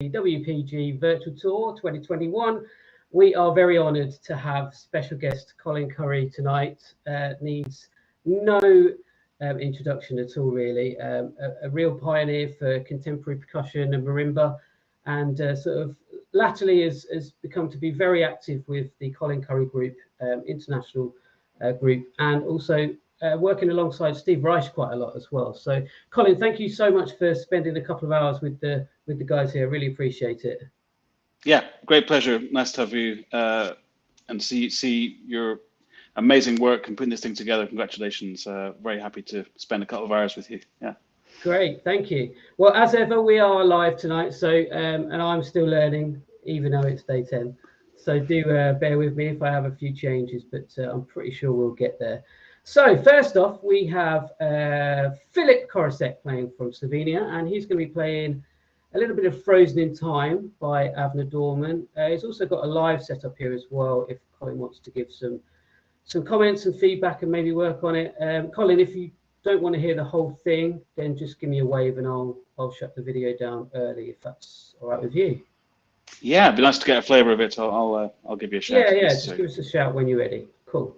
the WPG Virtual Tour 2021. We are very honoured to have special guest Colin Currie tonight. Needs no introduction at all, really. A real pioneer for contemporary percussion and marimba, and sort of latterly has become to be very active with the Colin Currie Group, international group, and also working alongside Steve Reich quite a lot as well. So, Colin, thank you so much for spending a couple of hours with the guys here. Really appreciate it. Yeah, great pleasure. Nice to have you and see your amazing work and putting this thing together. Congratulations. Very happy to spend a couple of hours with you. Yeah. Great, thank you. Well, as ever, we are live tonight, so and I'm still learning, even though it's day 10. So do bear with me if I have a few changes, but I'm pretty sure we'll get there. So first off, we have Filip Korosek playing from Slovenia, and he's going to be playing a little bit of Frozen in Time by Avner Dorman. He's also got a live setup here as well, if Colin wants to give some comments and feedback and maybe work on it. Colin, if you don't want to hear the whole thing, then just give me a wave and I'll shut the video down early if that's all right with you. Yeah, it'd be nice to get a flavour of it. So I'll give you a shout. Yeah, just give us a shout when you're ready. Cool.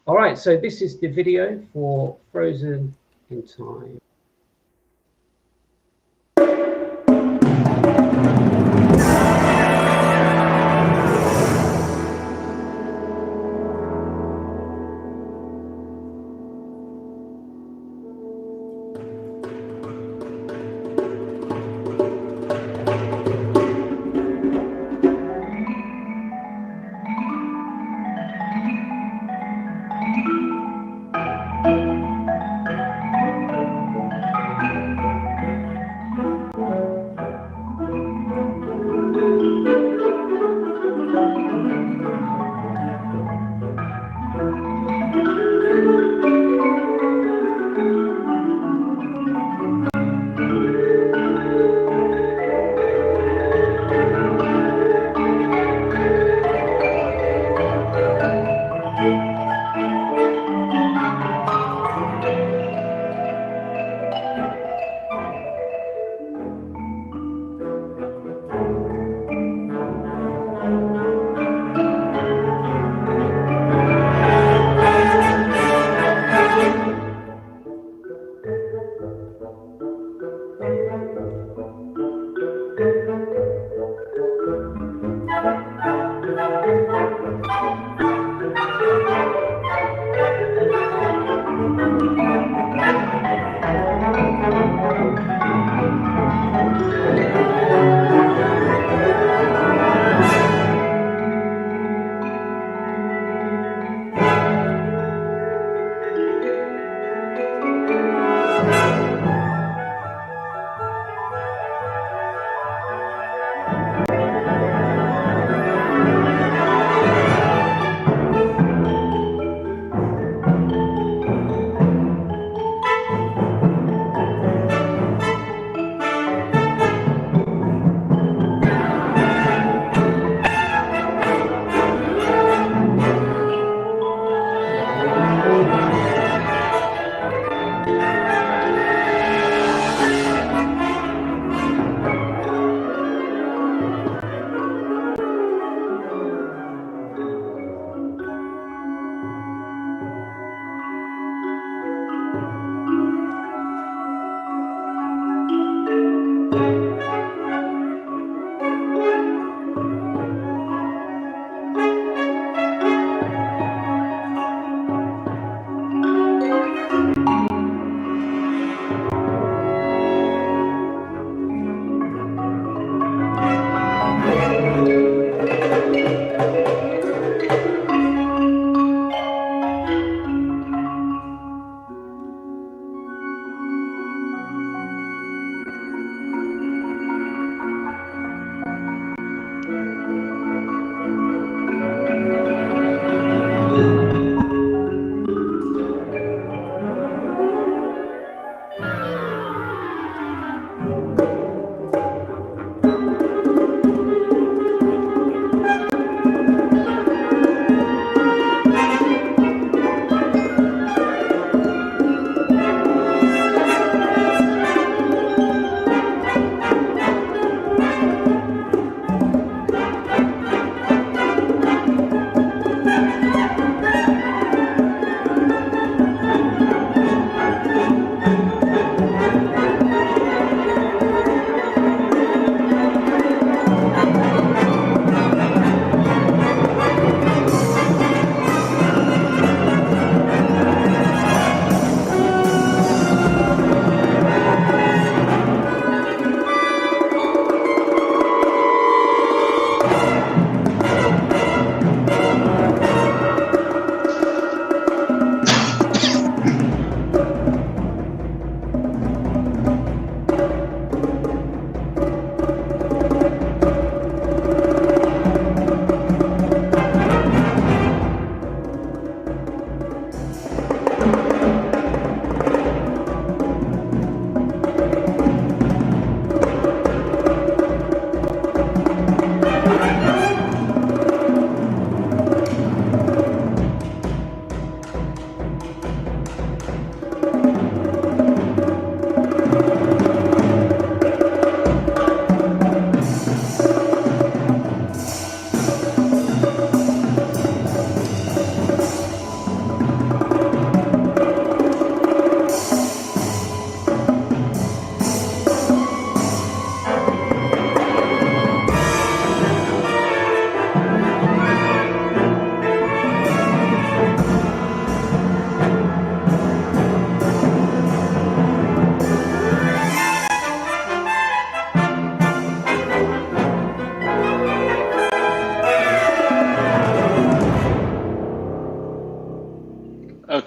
All right, so this is the video for Frozen in Time.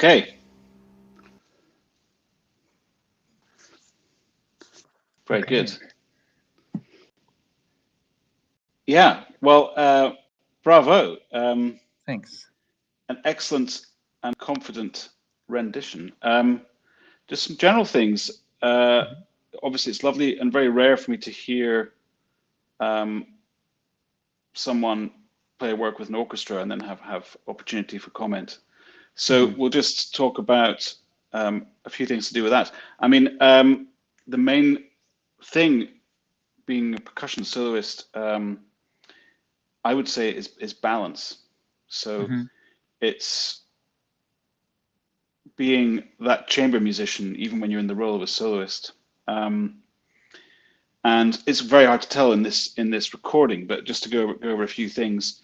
Okay. Very good. Yeah. Well, bravo. Thanks. An excellent and confident rendition. Just some general things. Obviously, it's lovely and very rare for me to hear someone play work with an orchestra and then have opportunity for comment. So we'll just talk about a few things to do with that. I mean, the main thing being a percussion soloist, I would say is balance. So it's being that chamber musician, even when you're in the role of a soloist. And it's very hard to tell in this recording, but just to go over a few things.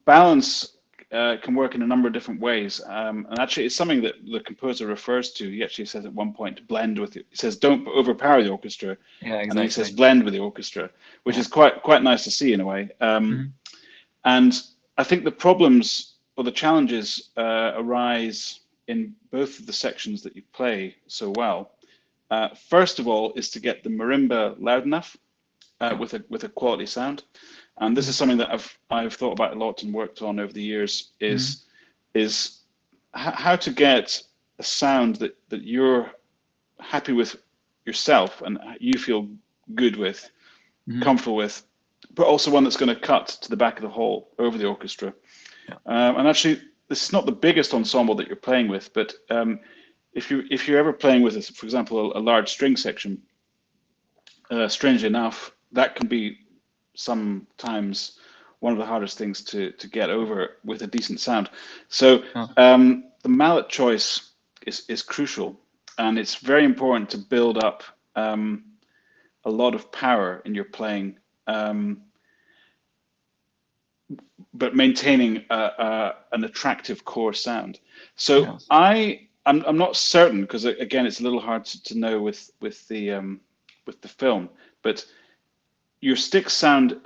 Balance can work in a number of different ways, and actually it's something that the composer refers to. He actually says at one point to blend with it. He says don't overpower the orchestra, Yeah, exactly. and then he says blend with the orchestra, which is quite nice to see in a way. And I think the problems or the challenges arise in both of the sections that you play so well. First of all, is to get the marimba loud enough with a quality sound, and this is something that I've thought about a lot and worked on over the years. Is how to get a sound that you're happy with yourself and you feel good with, comfortable with, but also one that's going to cut to the back of the hall over the orchestra. And actually, this is not the biggest ensemble that you're playing with, but if you're ever playing with, for example, a large string section, strangely enough, that can be sometimes one of the hardest things to get over with a decent sound. So the mallet choice is crucial, and it's very important to build up a lot of power in your playing, but maintaining an attractive core sound. So I'm not certain, because again it's a little hard to know with the film, but your sticks sound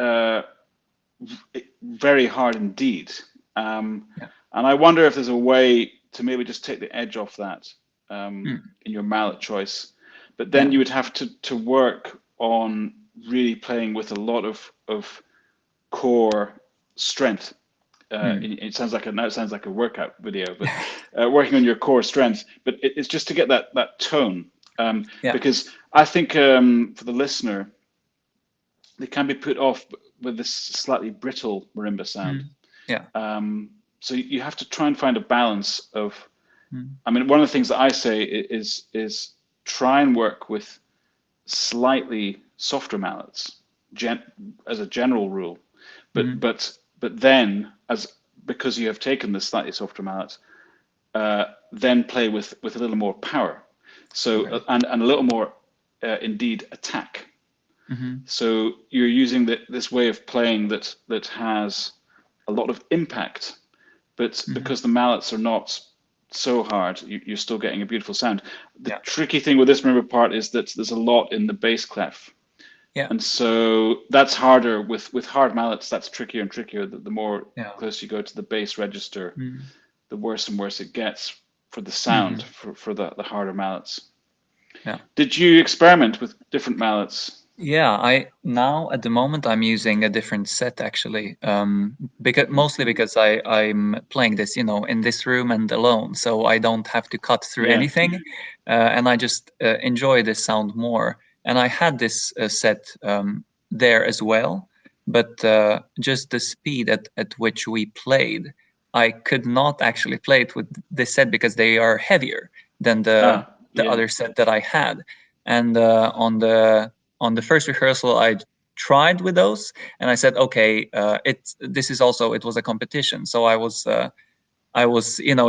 very hard indeed, and I wonder if there's a way to maybe just take the edge off that in your mallet choice. But then you would have to work on really playing with a lot of core strength. It sounds like a workout video, but working on your core strength. But it's just to get that tone, because I think for the listener, they can be put off with this slightly brittle marimba sound. So you have to try and find a balance of. I mean, one of the things that I say is try and work with slightly softer mallets, as a general rule, but then because you have taken the slightly softer mallet, then play with a little more power, so and a little more indeed attack. So you're using this way of playing that has a lot of impact, but because the mallets are not so hard, you're still getting a beautiful sound. The tricky thing with this marimba part is that there's a lot in the bass clef. And so that's harder with hard mallets. That's trickier and trickier. The more close you go to the bass register, the worse and worse it gets for the sound for the harder mallets. Did you experiment with different mallets? Now at the moment I'm using a different set actually, mostly because I'm playing this, in this room and alone, so I don't have to cut through anything, and I just enjoy this sound more. And I had this set there as well, but just the speed at which we played, I could not actually play it with this set because they are heavier than the other set that I had. And on the first rehearsal, I tried with those, and I said, okay, it was a competition, so I was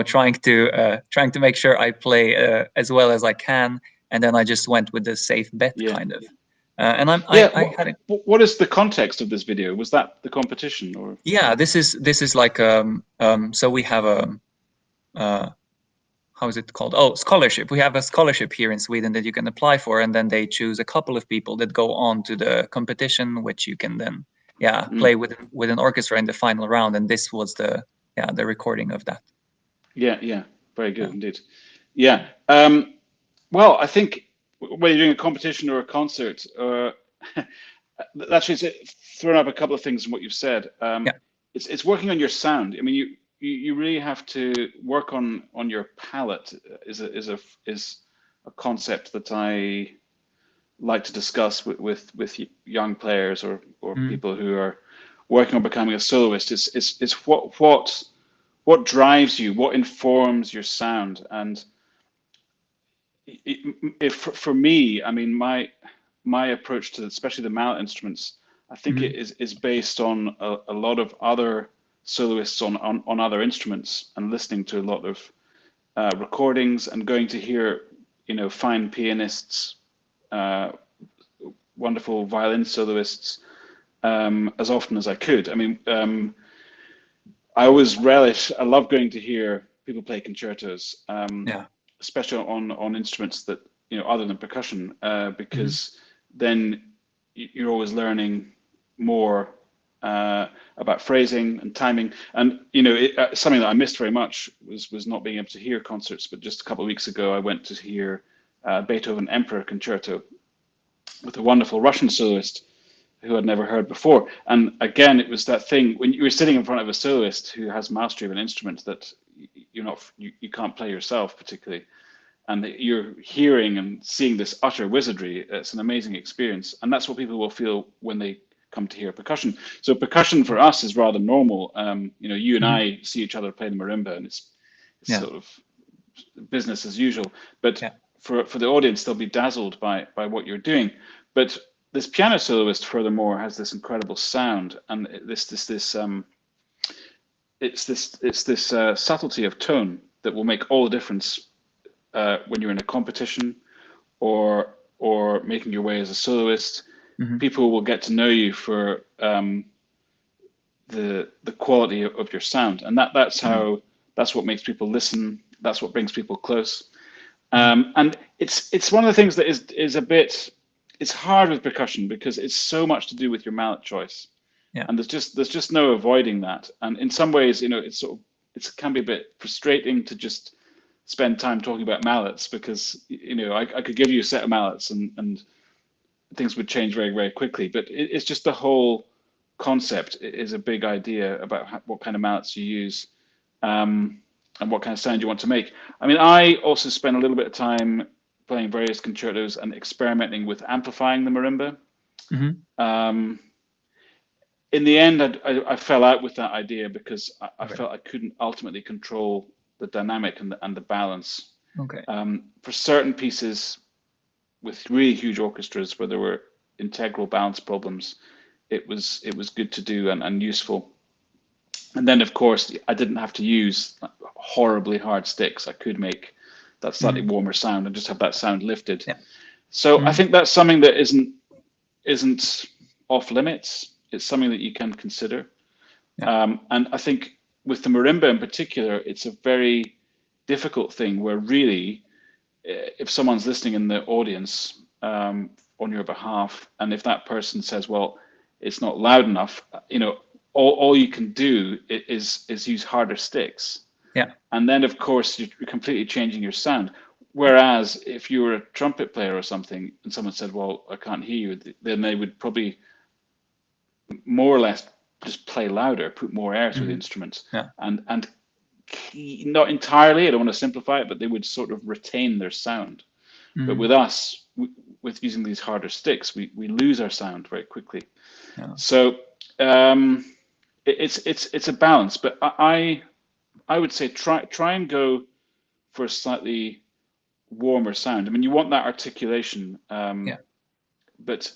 trying to make sure I play as well as I can, and then I just went with the safe bet kind of. And I had what is the context of this video? Was that the competition, or? Yeah, this is like so we have a how is it called? Oh, scholarship. We have a scholarship here in Sweden that you can apply for, and then they choose a couple of people that go on to the competition, which you can then play with an orchestra in the final round. And this was the recording of that. Yeah. Very good indeed. Yeah. Well, I think when you're doing a competition or a concert, that's just thrown up a couple of things in what you've said. It's working on your sound. I mean, you really have to work on your palette. Is a concept that I like to discuss with young players or people who are working on becoming a soloist. It's what drives you, what informs your sound. And if for me, I mean, my approach to especially the mallet instruments, I think it is based on a lot of other soloists on other instruments, and listening to a lot of recordings and going to hear, fine pianists, wonderful violin soloists, as often as I could. I mean, I love going to hear people play concertos, especially on instruments that, other than percussion, because then you're always learning more about phrasing and timing. And, something that I missed very much was not being able to hear concerts. But just a couple of weeks ago, I went to hear Beethoven Emperor Concerto with a wonderful Russian soloist who I'd never heard before. And again, it was that thing when you were sitting in front of a soloist who has mastery of an instrument that you can't play yourself particularly, and you're hearing and seeing this utter wizardry. It's an amazing experience, and that's what people will feel when they come to hear percussion. So percussion for us is rather normal. You and I see each other play the marimba, and it's sort of business as usual. But for the audience, they'll be dazzled by what you're doing. But this piano soloist, furthermore, has this incredible sound, and it's this subtlety of tone that will make all the difference when you're in a competition or making your way as a soloist. People will get to know you for the quality of your sound, and that's what makes people listen. That's what brings people close. And it's one of the things that is a bit. It's hard with percussion because it's so much to do with your mallet choice, and there's just no avoiding that. And in some ways, it can be a bit frustrating to just spend time talking about mallets, because I could give you a set of mallets and things would change very, very quickly. But it's just the whole concept is a big idea about what kind of mallets you use, and what kind of sound you want to make. I mean, I also spend a little bit of time playing various concertos and experimenting with amplifying the marimba. In the end, I fell out with that idea because I felt I couldn't ultimately control the dynamic and the balance. For certain pieces with really huge orchestras where there were integral balance problems, it was good to do and useful. And then, of course, I didn't have to use horribly hard sticks. I could make that slightly warmer sound and just have that sound lifted. So I think that's something that isn't off limits. It's something that you can consider. And I think with the marimba in particular, it's a very difficult thing where really, if someone's listening in the audience on your behalf, and if that person says, well, it's not loud enough, all you can do is use harder sticks. And then, of course, you're completely changing your sound. Whereas if you were a trumpet player or something, and someone said, well, I can't hear you, then they would probably more or less just play louder, put more air through the instruments. And not entirely, I don't want to simplify it, but they would sort of retain their sound. But with us, with using these harder sticks, we lose our sound very quickly. So it's a balance, but I would say try and go for a slightly warmer sound. I mean, you want that articulation, but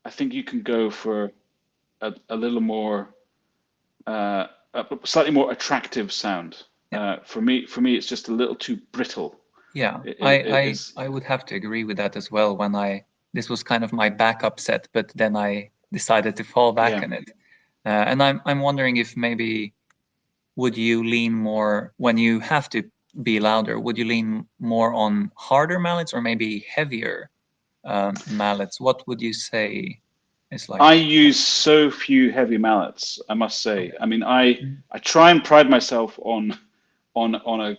I think you can go for a little more, a slightly more attractive sound. For me, it's just a little too brittle. I would have to agree with that as well. This was kind of my backup set, but then I decided to fall back on it. And I'm wondering if maybe would you lean more when you have to be louder? Would you lean more on harder mallets or maybe heavier mallets? What would you say is like? I use so few heavy mallets, I must say. I mean, I try and pride myself on a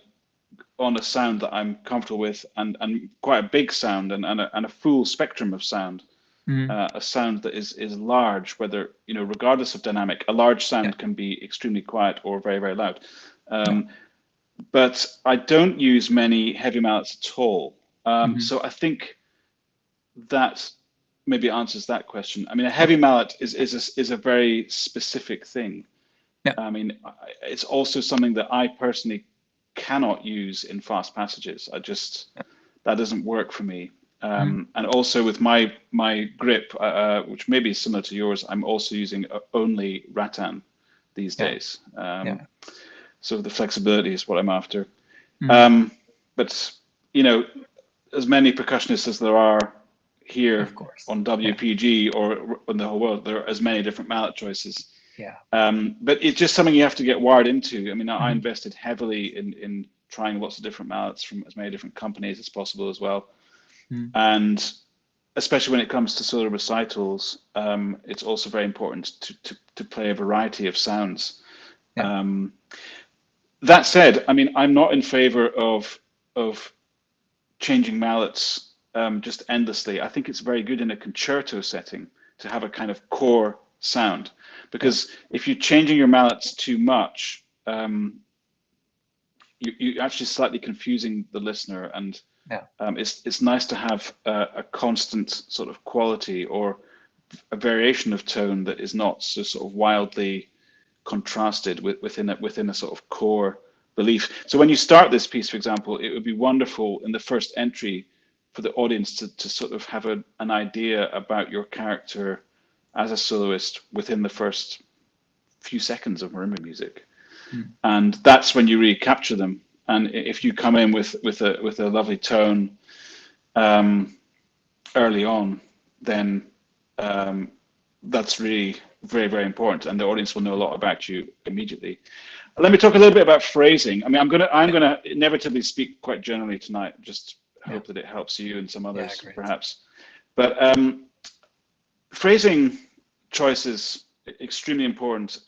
on a sound that I'm comfortable with, and quite a big sound, and a full spectrum of sound. A sound that is large, whether, regardless of dynamic, a large sound can be extremely quiet or very, very loud. But I don't use many heavy mallets at all. So I think that maybe answers that question. I mean, a heavy mallet is a very specific thing. I mean, it's also something that I personally cannot use in fast passages. That doesn't work for me. And also with my grip, which maybe is similar to yours, I'm also using only rattan these days. So the flexibility is what I'm after. But, as many percussionists as there are here on WPG or in the whole world, there are as many different mallet choices. But it's just something you have to get wired into. I mean, I invested heavily in trying lots of different mallets from as many different companies as possible as well. And especially when it comes to solo recitals, it's also very important to play a variety of sounds. That said, I mean, I'm not in favor of changing mallets just endlessly. I think it's very good in a concerto setting to have a kind of core sound, because if you're changing your mallets too much, you're actually slightly confusing the listener, and it's nice to have a constant sort of quality or a variation of tone that is not so sort of wildly contrasted within a sort of core belief. So when you start this piece, for example, it would be wonderful in the first entry for the audience to sort of have an idea about your character as a soloist within the first few seconds of marimba music. And that's when you really capture them. And if you come in with a lovely tone early on, then that's really very, very important, and the audience will know a lot about you immediately. Let me talk a little bit about phrasing. I mean, I'm gonna inevitably speak quite generally tonight. Just hope that it helps you and some others, perhaps. But phrasing choice is extremely important.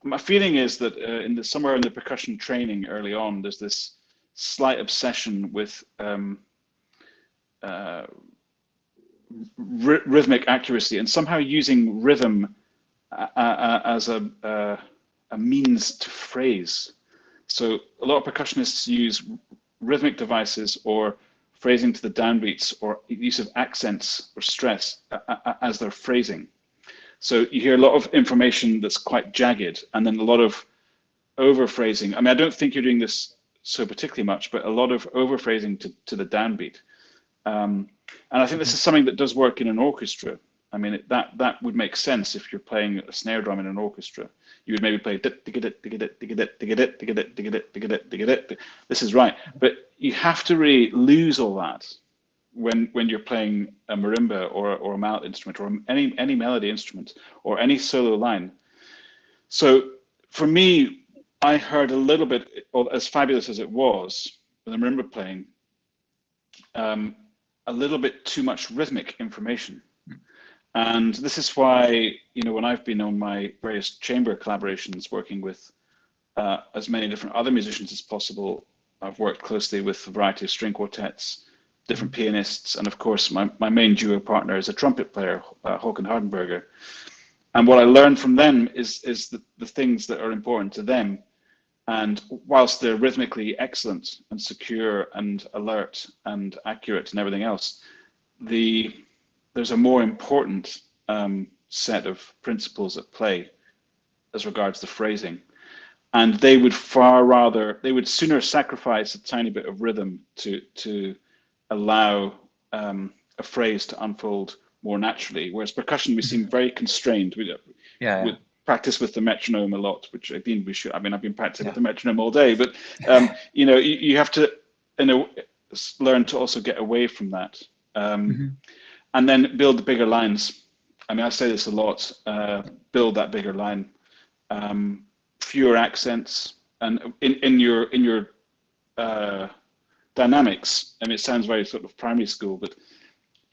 My feeling is that somewhere in the percussion training early on, there's this slight obsession with rhythmic accuracy, and somehow using rhythm as a means to phrase. So a lot of percussionists use rhythmic devices or phrasing to the downbeats or use of accents or stress as their phrasing. So you hear a lot of information that's quite jagged, and then a lot of overphrasing. I mean, I don't think you're doing this so particularly much, but a lot of overphrasing to the downbeat. And I think this is something that does work in an orchestra. I mean, that would make sense if you're playing a snare drum in an orchestra. You would maybe play this is right, but you have to really lose all that when you're playing a marimba or a mallet instrument or any melody instrument or any solo line. So for me, I heard a little bit, as fabulous as it was, with the marimba playing, a little bit too much rhythmic information. And this is why, when I've been on my various chamber collaborations working with as many different other musicians as possible, I've worked closely with a variety of string quartets, different pianists, and of course my main duo partner is a trumpet player, Håkan Hardenberger. And what I learned from them is the things that are important to them. And whilst they're rhythmically excellent and secure and alert and accurate and everything else, there's a more important set of principles at play as regards the phrasing. And they would sooner sacrifice a tiny bit of rhythm to allow a phrase to unfold more naturally. Whereas percussion, we seem very constrained. We practice with the metronome a lot, which I think we should. I mean, I've been practicing with the metronome all day, but you have to learn to also get away from that, and then build the bigger lines. I mean, I say this a lot. Build that bigger line, fewer accents, and in your dynamics. I mean, it sounds very sort of primary school, but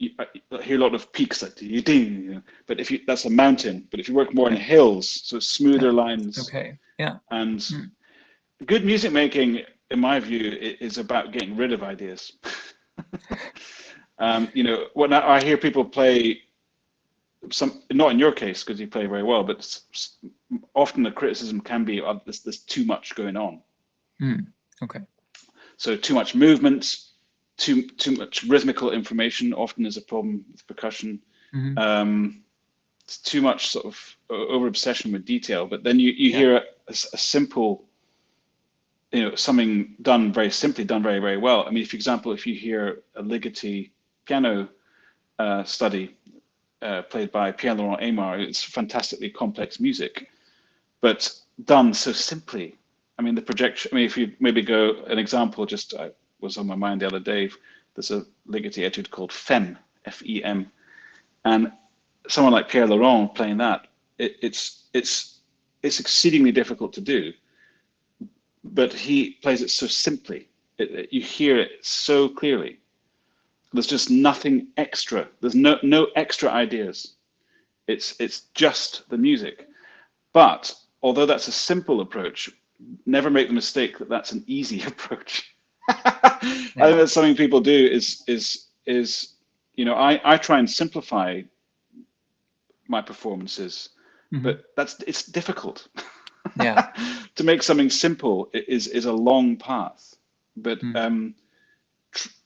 I hear a lot of peaks like but that's a mountain. But if you work more in hills, so smoother lines. Okay. Yeah. And good music making in my view, is about getting rid of ideas. You know, when I hear people play not in your case because you play very well, but often the criticism can be, oh, there's too much going on. Okay. So too much movement, too much rhythmical information often is a problem with percussion. It's too much sort of over obsession with detail. But then you hear a simple, you know, something done very simply, done very, very well. I mean, for example, if you hear a Ligeti piano study played by Pierre-Laurent Aymar, it's fantastically complex music, but done so simply. I mean, the projection, I mean, if you maybe go, an example just was on my mind the other day, there's a Ligeti etude called FEM, F-E-M, and someone like Pierre-Laurent playing that, it's exceedingly difficult to do, but he plays it so simply. You hear it so clearly. There's just nothing extra. There's no extra ideas. It's just the music. But although that's a simple approach, never make the mistake that that's an easy approach. I think that's something people do is you know, I try and simplify my performances, but it's difficult. Yeah. To make something simple is a long path, but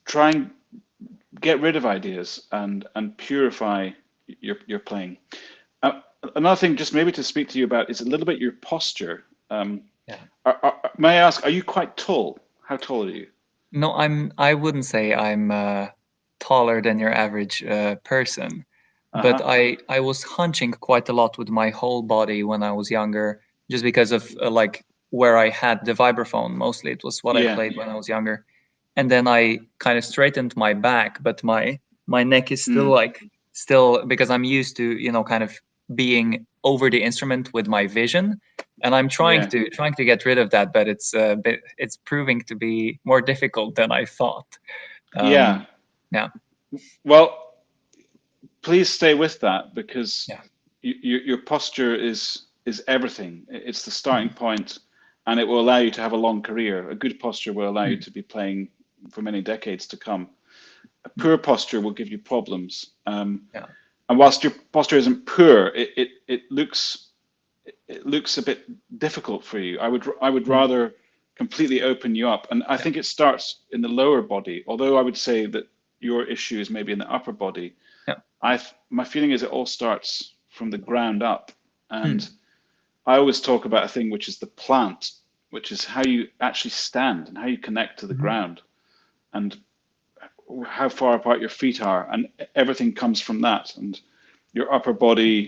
try and get rid of ideas and purify your playing. Another thing, just maybe to speak to you about, is a little bit your posture. May I ask, are you quite tall? How tall are you? No, I wouldn't say I'm taller than your average person, but I was hunching quite a lot with my whole body when I was younger, just because of like where I had the vibraphone. Mostly it was what I played when I was younger. And then I kind of straightened my back, but my neck is still because I'm used to, you know, kind of being over the instrument with my vision, and I'm trying to get rid of that, but it's proving to be more difficult than I thought. Yeah. Well, please stay with that, because your posture is everything. It's the starting point, and it will allow you to have a long career. A good posture will allow you to be playing for many decades to come. A poor posture will give you problems. And whilst your posture isn't poor, it looks a bit difficult for you. I would rather completely open you up. And I think it starts in the lower body, although I would say that your issue is maybe in the upper body. My feeling is it all starts from the ground up. And I always talk about a thing which is the plant, which is how you actually stand and how you connect to the ground, and how far apart your feet are, and everything comes from that. And your upper body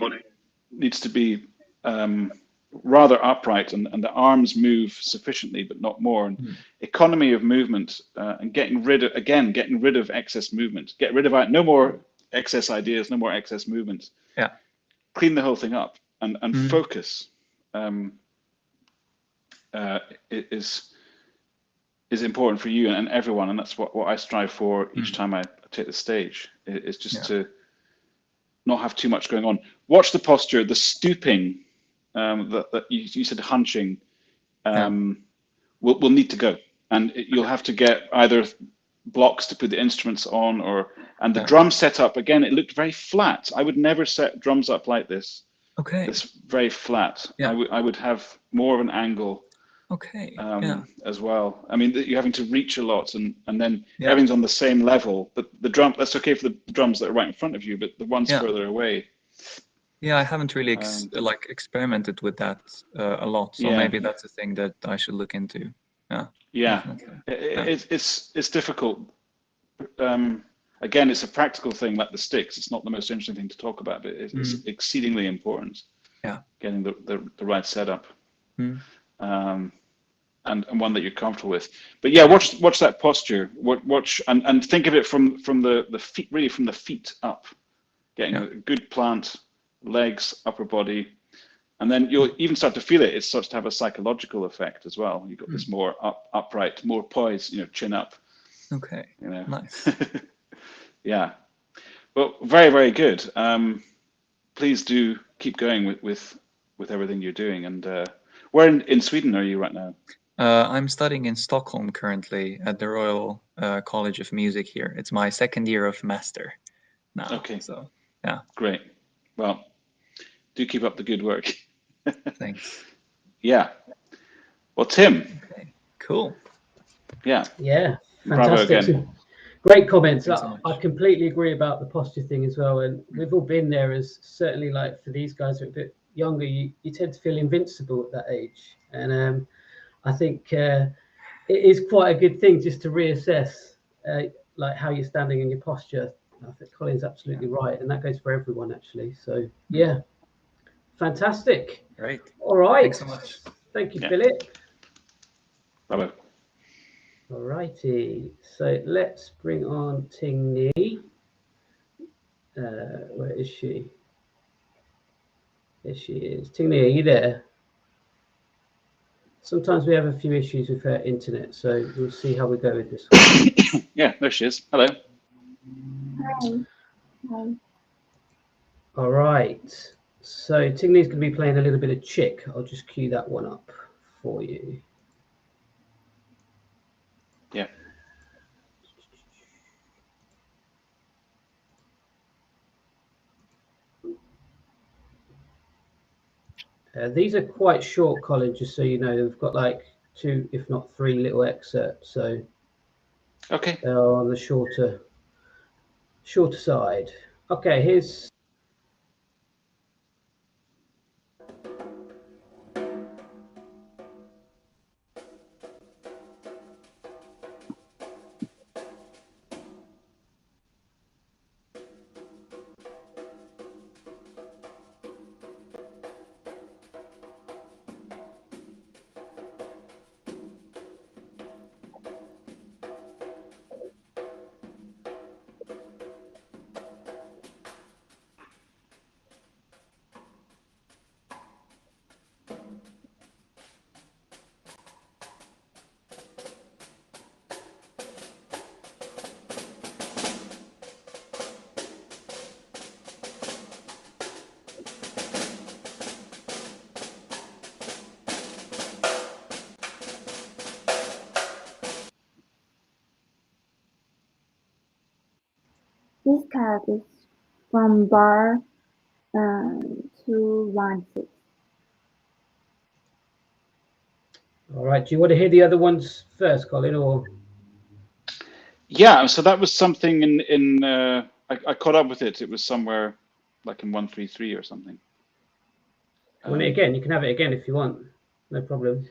needs to be rather upright, and the arms move sufficiently, but not more. And economy of movement, and getting rid of excess movement. Get rid of no more excess ideas, no more excess movement. Clean the whole thing up and focus. Is important for you and everyone, and that's what I strive for each time I take the stage. It's just to not have too much going on. Watch the posture, the stooping, that you said hunching, will need to go, and you'll have to get either blocks to put the instruments on, and the drum setup. Again, it looked very flat. I would never set drums up like this. It's very flat. I would have more of an angle. As well. I mean, you're having to reach a lot, and then everything's on the same level. But the drum, that's okay for the drums that are right in front of you, but the ones further away. I haven't really experimented with that a lot, so maybe that's a thing that I should look into. It's difficult. Again, it's a practical thing, like the sticks. It's not the most interesting thing to talk about, but it's exceedingly important. Getting the right setup. And one that you're comfortable with. But watch that posture. Watch and think of it from the feet, really from the feet up. Getting a good plant, legs, upper body, and then you'll even start to feel it. It starts to have a psychological effect as well. You've got this more upright, more poised, chin up. Nice. Well, very, very good. Please do keep going with everything you're doing. And where in Sweden are you right now? I'm studying in Stockholm currently at the Royal College of Music here. It's my second year of master now. Okay. So yeah. Great. Well, do keep up the good work. Thanks. Yeah. Well, Tim. Okay. Cool. Yeah. Yeah. Bravo Fantastic. again. Great comments. Thanks so much. I completely agree about the posture thing as well. And we've all been there, as certainly like for these guys who are a bit younger, you tend to feel invincible at that age. And I think it is quite a good thing just to reassess like how you're standing in your posture. I think Colin's absolutely right. And that goes for everyone, actually. So, yeah, fantastic. Great. All right. Thanks so much. Thank you, Yeah. Philip. Bravo. All righty. So let's bring on Ting Ni. Where is she? There she is. Ting Ni, are you there? Sometimes we have a few issues with her internet, so we'll see how we go with this one. Yeah, there she is. Hello. Hi. Hi. All right. So Ting Ni's going to be playing a little bit of Chick. I'll just cue that one up for you. Yeah. These are quite short, Colin, just so you know. We've got like 2, if not 3 little excerpts. So Okay. they're on the shorter side. Okay, here's... This card is from bar 216. All right. Do you want to hear the other ones first, Colin, or? Yeah. So that was something in I caught up with it. It was somewhere like in 133 or something. You want it again? You can have it again if you want. No problem.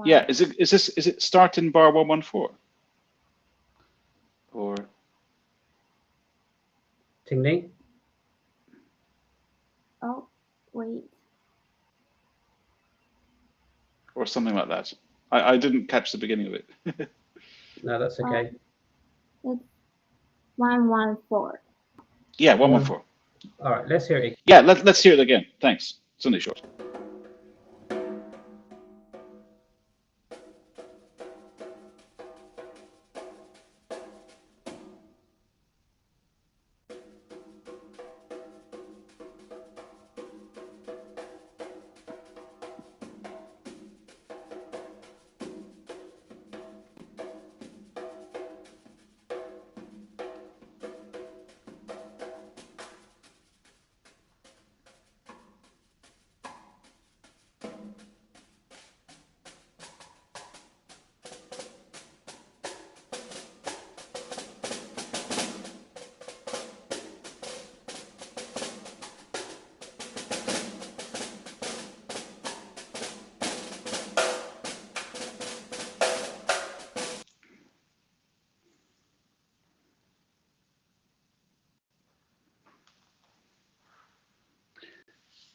Yeah. Is it start in bar 114? Or Ting Ni? Oh, wait. or something like that. I didn't catch the beginning of it. No, that's okay. It's 114. Yeah, 114. All right, let's hear it again. Yeah, let's hear it again. Thanks. It's only short.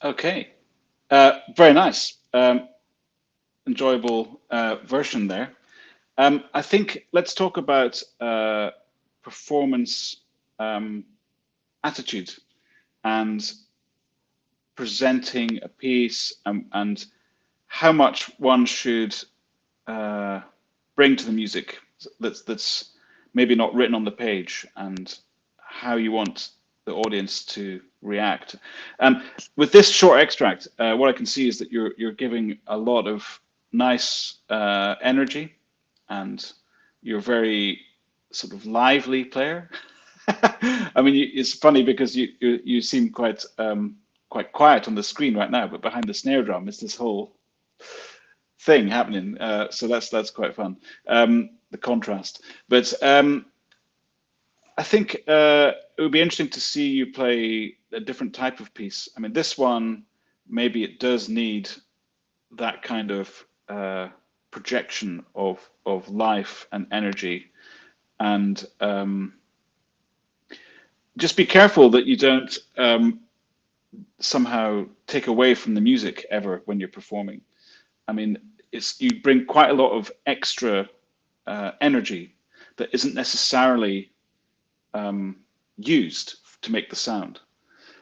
Okay, very nice, enjoyable version there. I think let's talk about performance attitude and presenting a piece and how much one should bring to the music that's maybe not written on the page, and how you want the audience to react. With this short extract, what I can see is that you're giving a lot of nice energy, and you're very sort of lively player. I mean, it's funny because you seem quite quite quiet on the screen right now, but behind the snare drum is this whole thing happening. So that's quite fun. The contrast, but I think it would be interesting to see you play a different type of piece. I mean, this one maybe it does need that kind of projection of life and energy, and just be careful that you don't somehow take away from the music ever when you're performing. I mean, you bring quite a lot of extra energy that isn't necessarily used to make the sound.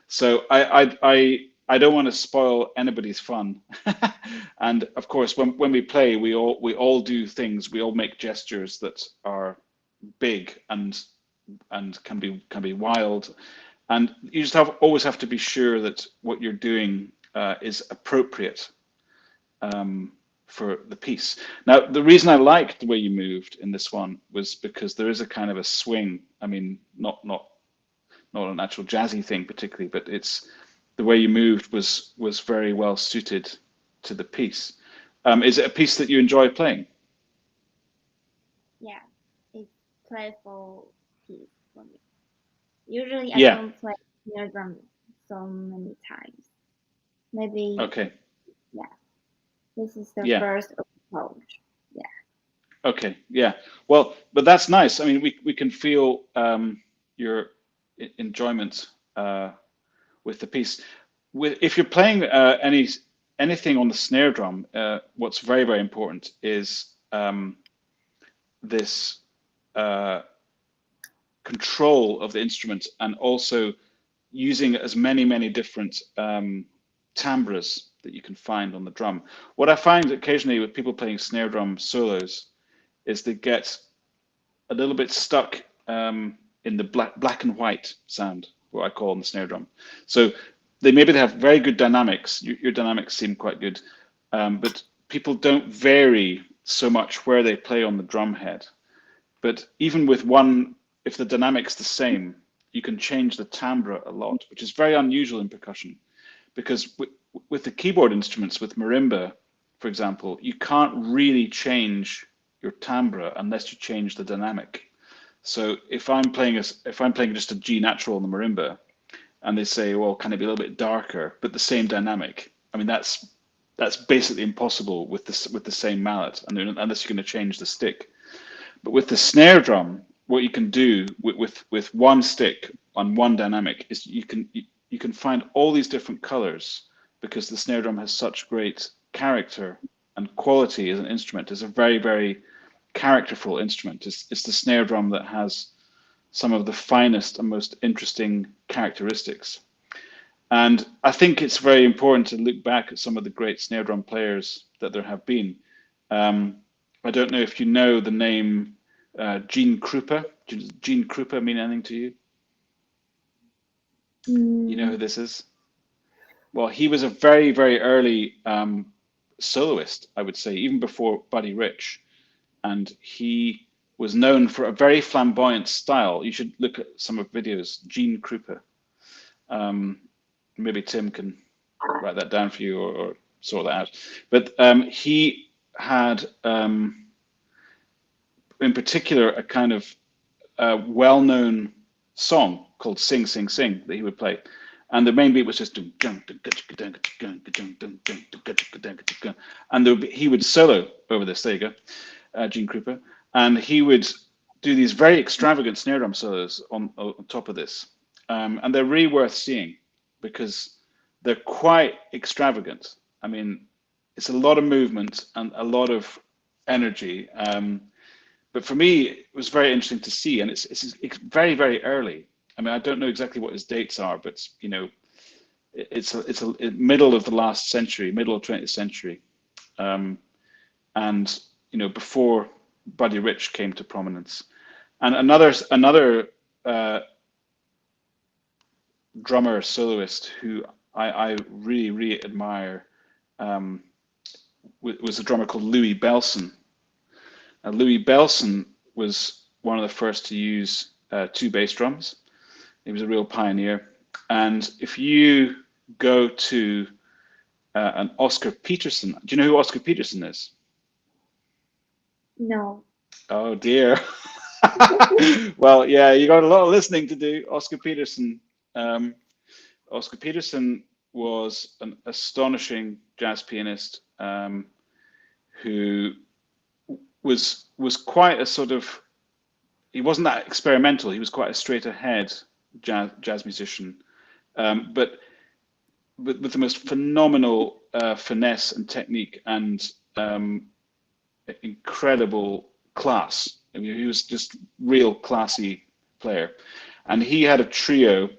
So I don't want to spoil anybody's fun. And of course, when we play, we all do things. We all make gestures that are big and can be wild. And you just always have to be sure that what you're doing is appropriate for the piece. Now, the reason I liked the way you moved in this one was because there is a kind of a swing. I mean, not an actual jazzy thing particularly, but it's the way you moved was very well suited to the piece. Is it a piece that you enjoy playing? Yeah, it's playful piece for me. Usually I Yeah. don't play snare drum so many times. Maybe, Okay. yeah, this is the Yeah. first approach. Yeah. Okay. Yeah. Well, but that's nice. I mean, we can feel your enjoyment with the piece. If you're playing anything on the snare drum, what's very, very important is this control of the instrument, and also using as many different timbres that you can find on the drum. What I find occasionally with people playing snare drum solos is they get a little bit stuck in the black and white sound, what I call on the snare drum. So maybe they have very good dynamics. Your dynamics seem quite good, but people don't vary so much where they play on the drum head. But even with one, if the dynamic's the same, you can change the timbre a lot, which is very unusual in percussion. Because with the keyboard instruments, with marimba, for example, you can't really change your timbre unless you change the dynamic. So if I'm playing just a G natural on the marimba, and they say, well, can it be a little bit darker, but the same dynamic? I mean, that's basically impossible with the same mallet, and unless you're going to change the stick. But with the snare drum, what you can do with one stick on one dynamic is you can find all these different colors, because the snare drum has such great character and quality as an instrument. It's a very, very characterful instrument. It's the snare drum that has some of the finest and most interesting characteristics. And I think it's very important to look back at some of the great snare drum players that there have been. I don't know if you know the name Gene Krupa. Does Gene Krupa mean anything to you? You know who this is? Well, he was a very, very early soloist, I would say, even before Buddy Rich. And he was known for a very flamboyant style. You should look at some of videos, Gene Krupa. Maybe Tim can write that down for you, or sort that out. But he had, in particular, a kind of well-known song called "Sing, Sing, Sing" that he would play, and the main beat was just, and he would solo over this. There you go, Gene Krupa, and he would do these very extravagant snare drum solos on top of this, and they're really worth seeing because they're quite extravagant. I mean, it's a lot of movement and a lot of energy. But for me, it was very interesting to see, and it's very, very early. I mean, I don't know exactly what his dates are, but you know, it's a middle of the last century, middle of 20th century, and you know, before Buddy Rich came to prominence. And another drummer soloist who I really, really admire was a drummer called Louis Belson. Louis Belson was one of the first to use 2 bass drums. He was a real pioneer. And if you go to an Oscar Peterson, do you know who Oscar Peterson is? No. Oh dear. Well, yeah, you got a lot of listening to do. Oscar Peterson. Oscar Peterson was an astonishing jazz pianist who was quite a sort of, he wasn't that experimental. He was quite a straight ahead jazz musician, but with the most phenomenal finesse and technique and incredible class. I mean, he was just real classy player, and he had a trio.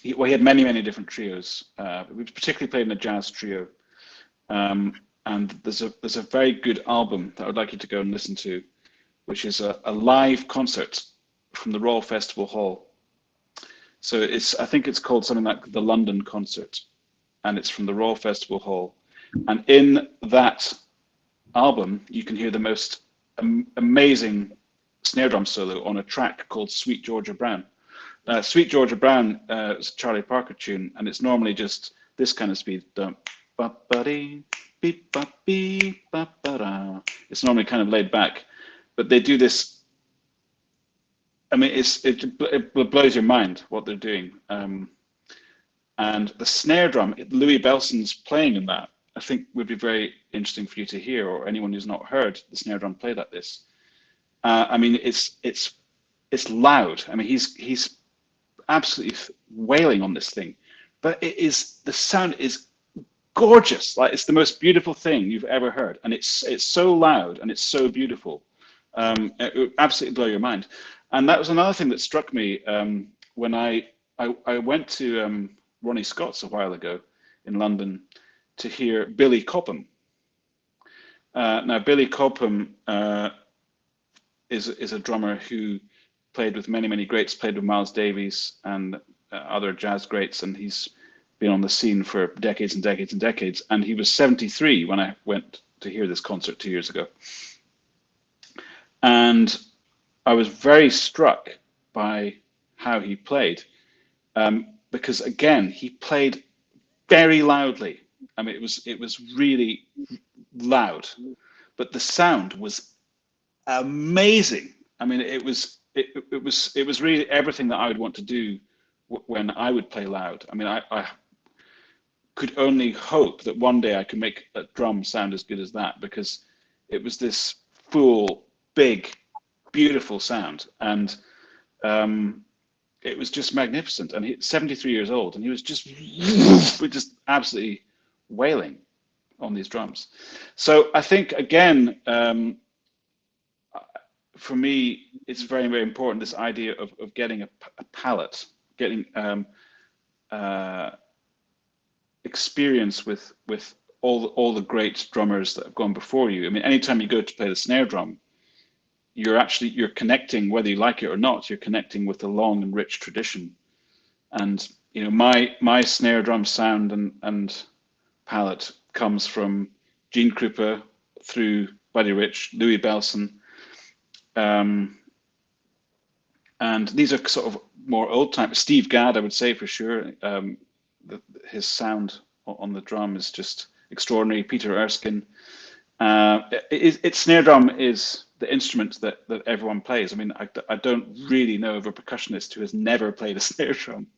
He had many different trios. We particularly played in a jazz trio, and there's a very good album that I would like you to go and listen to, which is a live concert from the Royal Festival Hall. So I think it's called something like the London Concert, and it's from the Royal Festival Hall. And in that album, you can hear the most amazing snare drum solo on a track called Sweet Georgia Brown. Sweet Georgia Brown is a Charlie Parker tune, and it's normally just this kind of speed. It's normally kind of laid back, but they do this. I mean, it blows your mind what they're doing. And the snare drum, Louis Belson's playing in that, I think would be very interesting for you to hear, or anyone who's not heard the snare drum play like this. I mean, it's loud. I mean, he's absolutely wailing on this thing, but the sound is gorgeous. Like, it's the most beautiful thing you've ever heard, and it's so loud and it's so beautiful. It would absolutely blow your mind. And that was another thing that struck me when I went to Ronnie Scott's a while ago in London to hear Billy Cobham. Now, Billy Cobham is a drummer who played with many greats, played with Miles Davis and other jazz greats, and he's been on the scene for decades and decades and decades. And he was 73 when I went to hear this concert 2 years ago. And I was very struck by how he played, because again, he played very loudly. I mean, it was really loud, but the sound was amazing. I mean, it was really everything that I would want to do when I would play loud. I mean, I could only hope that one day I could make a drum sound as good as that, because it was this full, big, beautiful sound, and it was just magnificent. And he's 73 years old, and he was just absolutely wailing on these drums. So I think, again, for me, it's very important, this idea of getting a palette, getting experience with all the great drummers that have gone before you. I mean, anytime you go to play the snare drum, you're connecting, whether you like it or not, you're connecting with a long and rich tradition. And you know, my snare drum sound and palette comes from Gene Krupa through Buddy Rich, Louis Bellson, and these are sort of more old time. Steve Gadd, I would say for sure. His sound on the drum is just extraordinary. Peter Erskine. Its snare drum is the instrument that everyone plays. I mean, I don't really know of a percussionist who has never played a snare drum.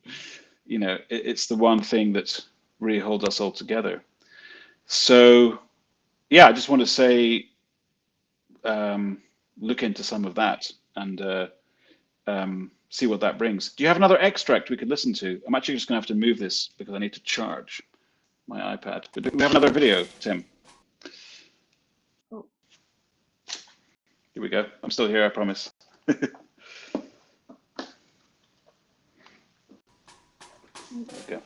You know, it's the one thing that really holds us all together. So, yeah, I just want to say, look into some of that and see what that brings. Do you have another extract we could listen to? I'm actually just going to have to move this because I need to charge my iPad. But do we have another video, Tim? Oh. Here we go. I'm still here, I promise. Okay.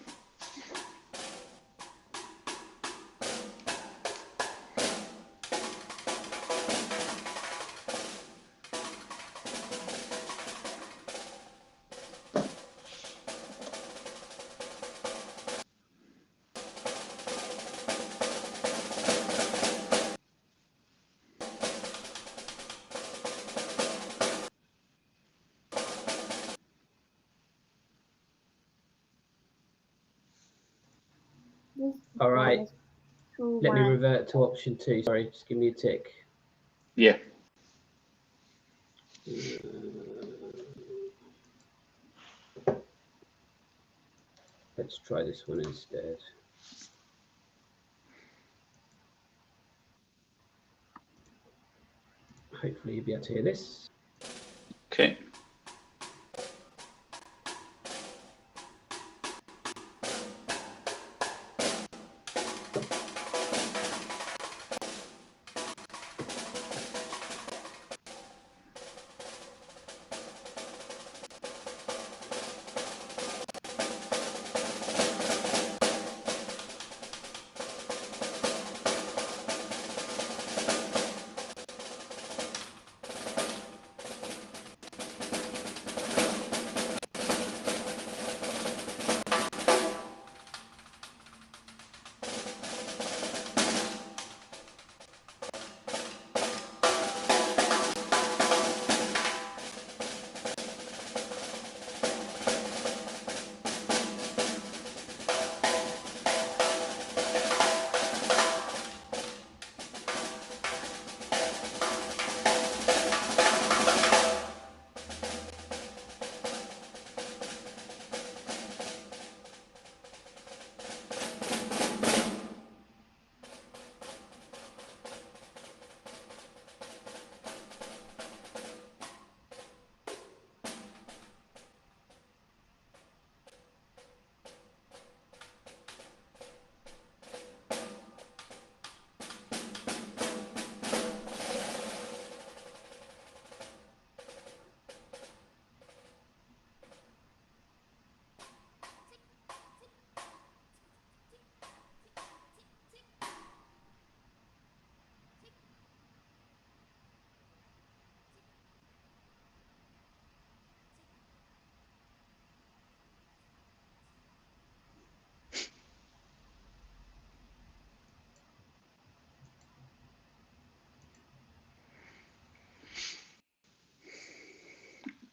All right. Two, Let me one. revert to option 2. Sorry, just give me a tick. Yeah. Let's try this one instead. Hopefully you'll be able to hear this. Okay.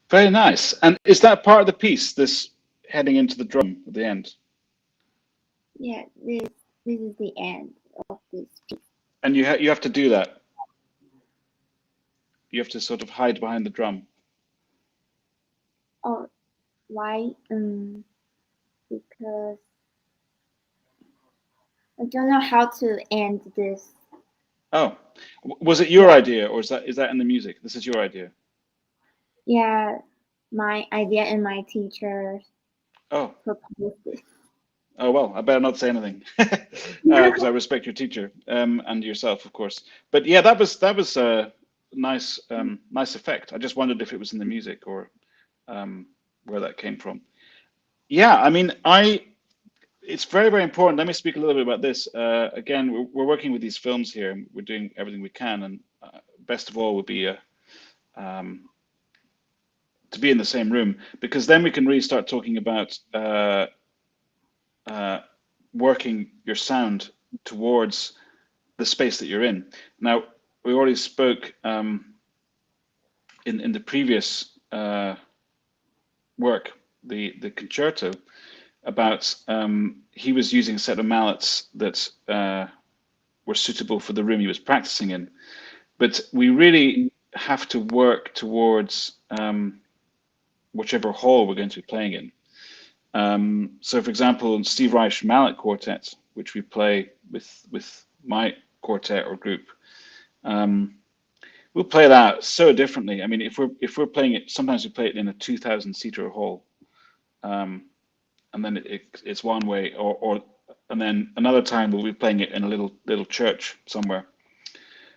Very nice. And is that part of the piece, this heading into the drum at the end? Yeah, this is the end of this piece. And you have to do that. You have to sort of hide behind the drum. Oh, why? Because I don't know how to end this. Oh, was it your idea, or is that in the music? This is your idea. Yeah, my idea and my teacher Oh. proposed this. Oh well, I better not say anything because I respect your teacher and yourself, of course. But yeah, that was a nice nice effect. I just wondered if it was in the music or where that came from. Yeah, I mean, it's very, very important. Let me speak a little bit about this. Again, we're working with these films here, and we're doing everything we can. And best of all would be to be in the same room, because then we can really start talking about working your sound towards the space that you're in. Now, we already spoke in the previous work, the concerto, about he was using a set of mallets that were suitable for the room he was practicing in. But we really have to work towards whichever hall we're going to be playing in. So, for example, Steve Reich Mallet Quartet, which we play with my quartet or group, we'll play that so differently. I mean, if we're playing it, sometimes we play it in a 2,000-seater hall, and then it's one way, and then another time we'll be playing it in a little church somewhere.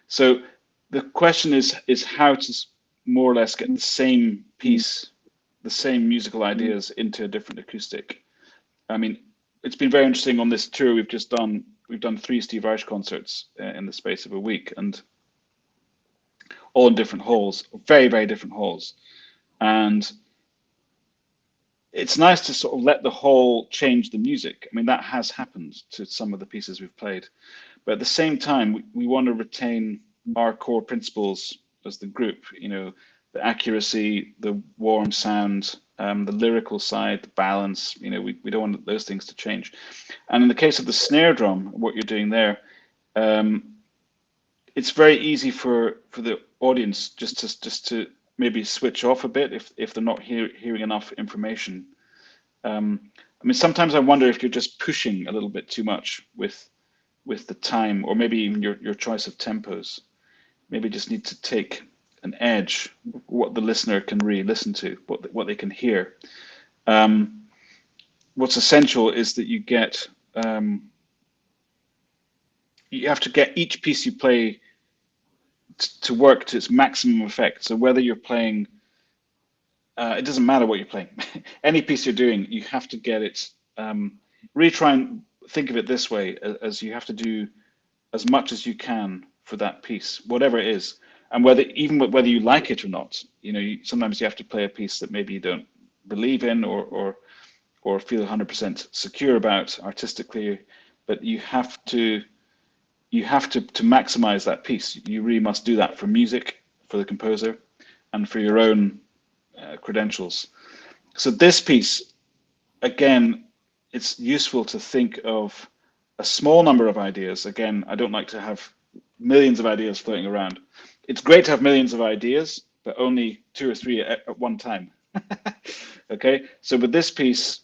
So the question is how to more or less get the same piece, the same musical ideas into a different acoustic. I mean, it's been very interesting on this tour we've just done. We've done 3 Steve Reich concerts in the space of a week, and all in different halls, very, very different halls. And it's nice to sort of let the hall change the music. I mean, that has happened to some of the pieces we've played. But at the same time, we want to retain our core principles as the group, you know, the accuracy, the warm sound, the lyrical side, the balance. You know, we don't want those things to change. And in the case of the snare drum, what you're doing there, it's very easy for the audience just to maybe switch off a bit if they're not hearing enough information. I mean, sometimes I wonder if you're just pushing a little bit too much with the time, or maybe even your choice of tempos. Maybe just need to take an edge, what the listener can really listen to, what they can hear. What's essential is that you get, you have to get each piece you play to work to its maximum effect. So whether you're playing, it doesn't matter what you're playing, any piece you're doing, you have to get it, really try and think of it this way, as you have to do as much as you can for that piece, whatever it is. And whether you like it or not, you know, sometimes you have to play a piece that maybe you don't believe in or feel 100% secure about artistically, but you have to maximize that piece. You really must do that for music, for the composer, and for your own credentials. So this piece, again, it's useful to think of a small number of ideas. Again, I don't like to have millions of ideas floating around. It's great to have millions of ideas, but only 2 or 3 at one time. Okay, so with this piece,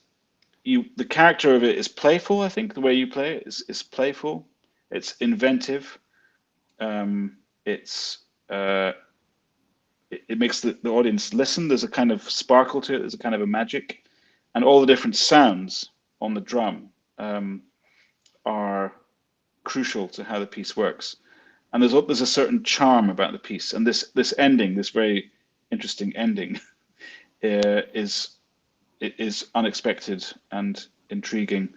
the character of it is playful. I think the way you play it is playful. It's inventive. It makes the audience listen. There's a kind of sparkle to it. There's a kind of a magic, and all the different sounds on the drum are crucial to how the piece works. And there's a certain charm about the piece, and this ending, this very interesting ending, is unexpected and intriguing.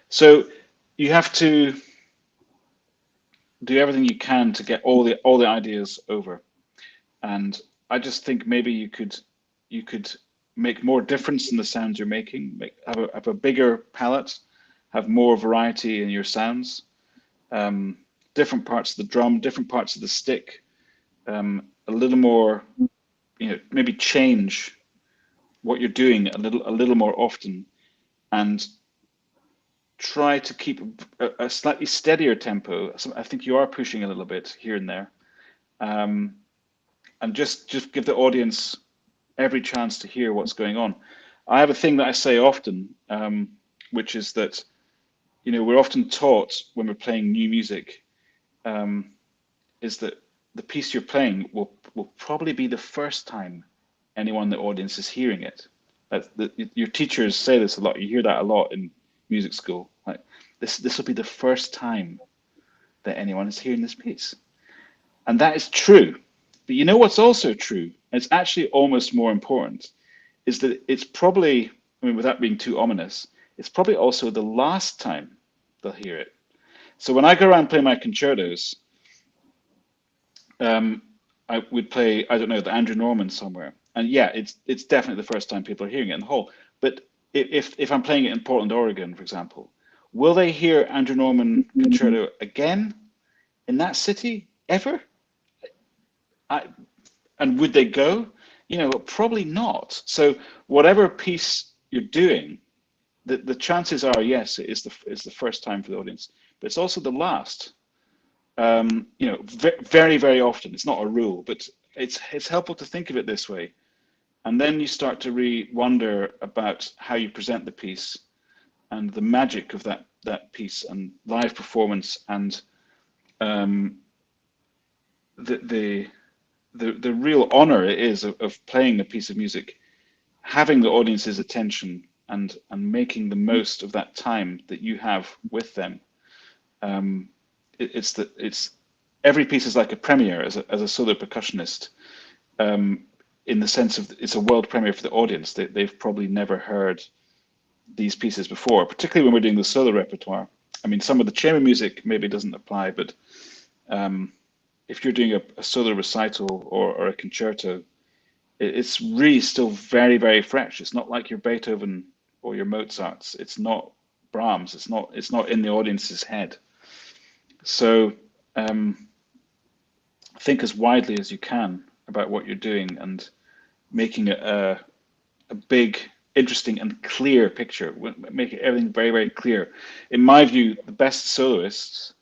So you have to do everything you can to get all the ideas over. And I just think maybe you could make more difference in the sounds you're making, have a bigger palette, have more variety in your sounds. Different parts of the drum, different parts of the stick, a little more, you know, maybe change what you're doing a little more often, and try to keep a slightly steadier tempo. So I think you are pushing a little bit here and there, and just give the audience every chance to hear what's going on. I have a thing that I say often, which is that, you know, we're often taught when we're playing new music, is that the piece you're playing will probably be the first time anyone in the audience is hearing it. Your teachers say this a lot. You hear that a lot in music school. Like, this will be the first time that anyone is hearing this piece. And that is true. But you know what's also true, and it's actually almost more important, is that it's probably, I mean, without being too ominous, it's probably also the last time they'll hear it. So when I go around playing my concertos, I would play, I don't know, the Andrew Norman somewhere, and yeah, it's definitely the first time people are hearing it in the hall. But if I'm playing it in Portland, Oregon, for example, will they hear Andrew Norman concerto again in that city ever? And would they go? You know, probably not. So whatever piece you're doing, the chances are, yes, it is the first time for the audience, but it's also the last. You know, very, very often. It's not a rule, but it's helpful to think of it this way. And then you start to really wonder about how you present the piece and the magic of that piece and live performance, and the real honor it is of playing a piece of music, having the audience's attention and making the most of that time that you have with them. It's every piece is like a premiere as a solo percussionist, in the sense of it's a world premiere for the audience. They've probably never heard these pieces before, particularly when we're doing the solo repertoire. I mean, some of the chamber music maybe doesn't apply, but if you're doing a solo recital or a concerto, it's really still very, very fresh. It's not like your Beethoven or your Mozart's. It's not Brahms. It's not in the audience's head. So think as widely as you can about what you're doing, and making a big, interesting, and clear picture, making everything very, very clear. In my view, the best soloists,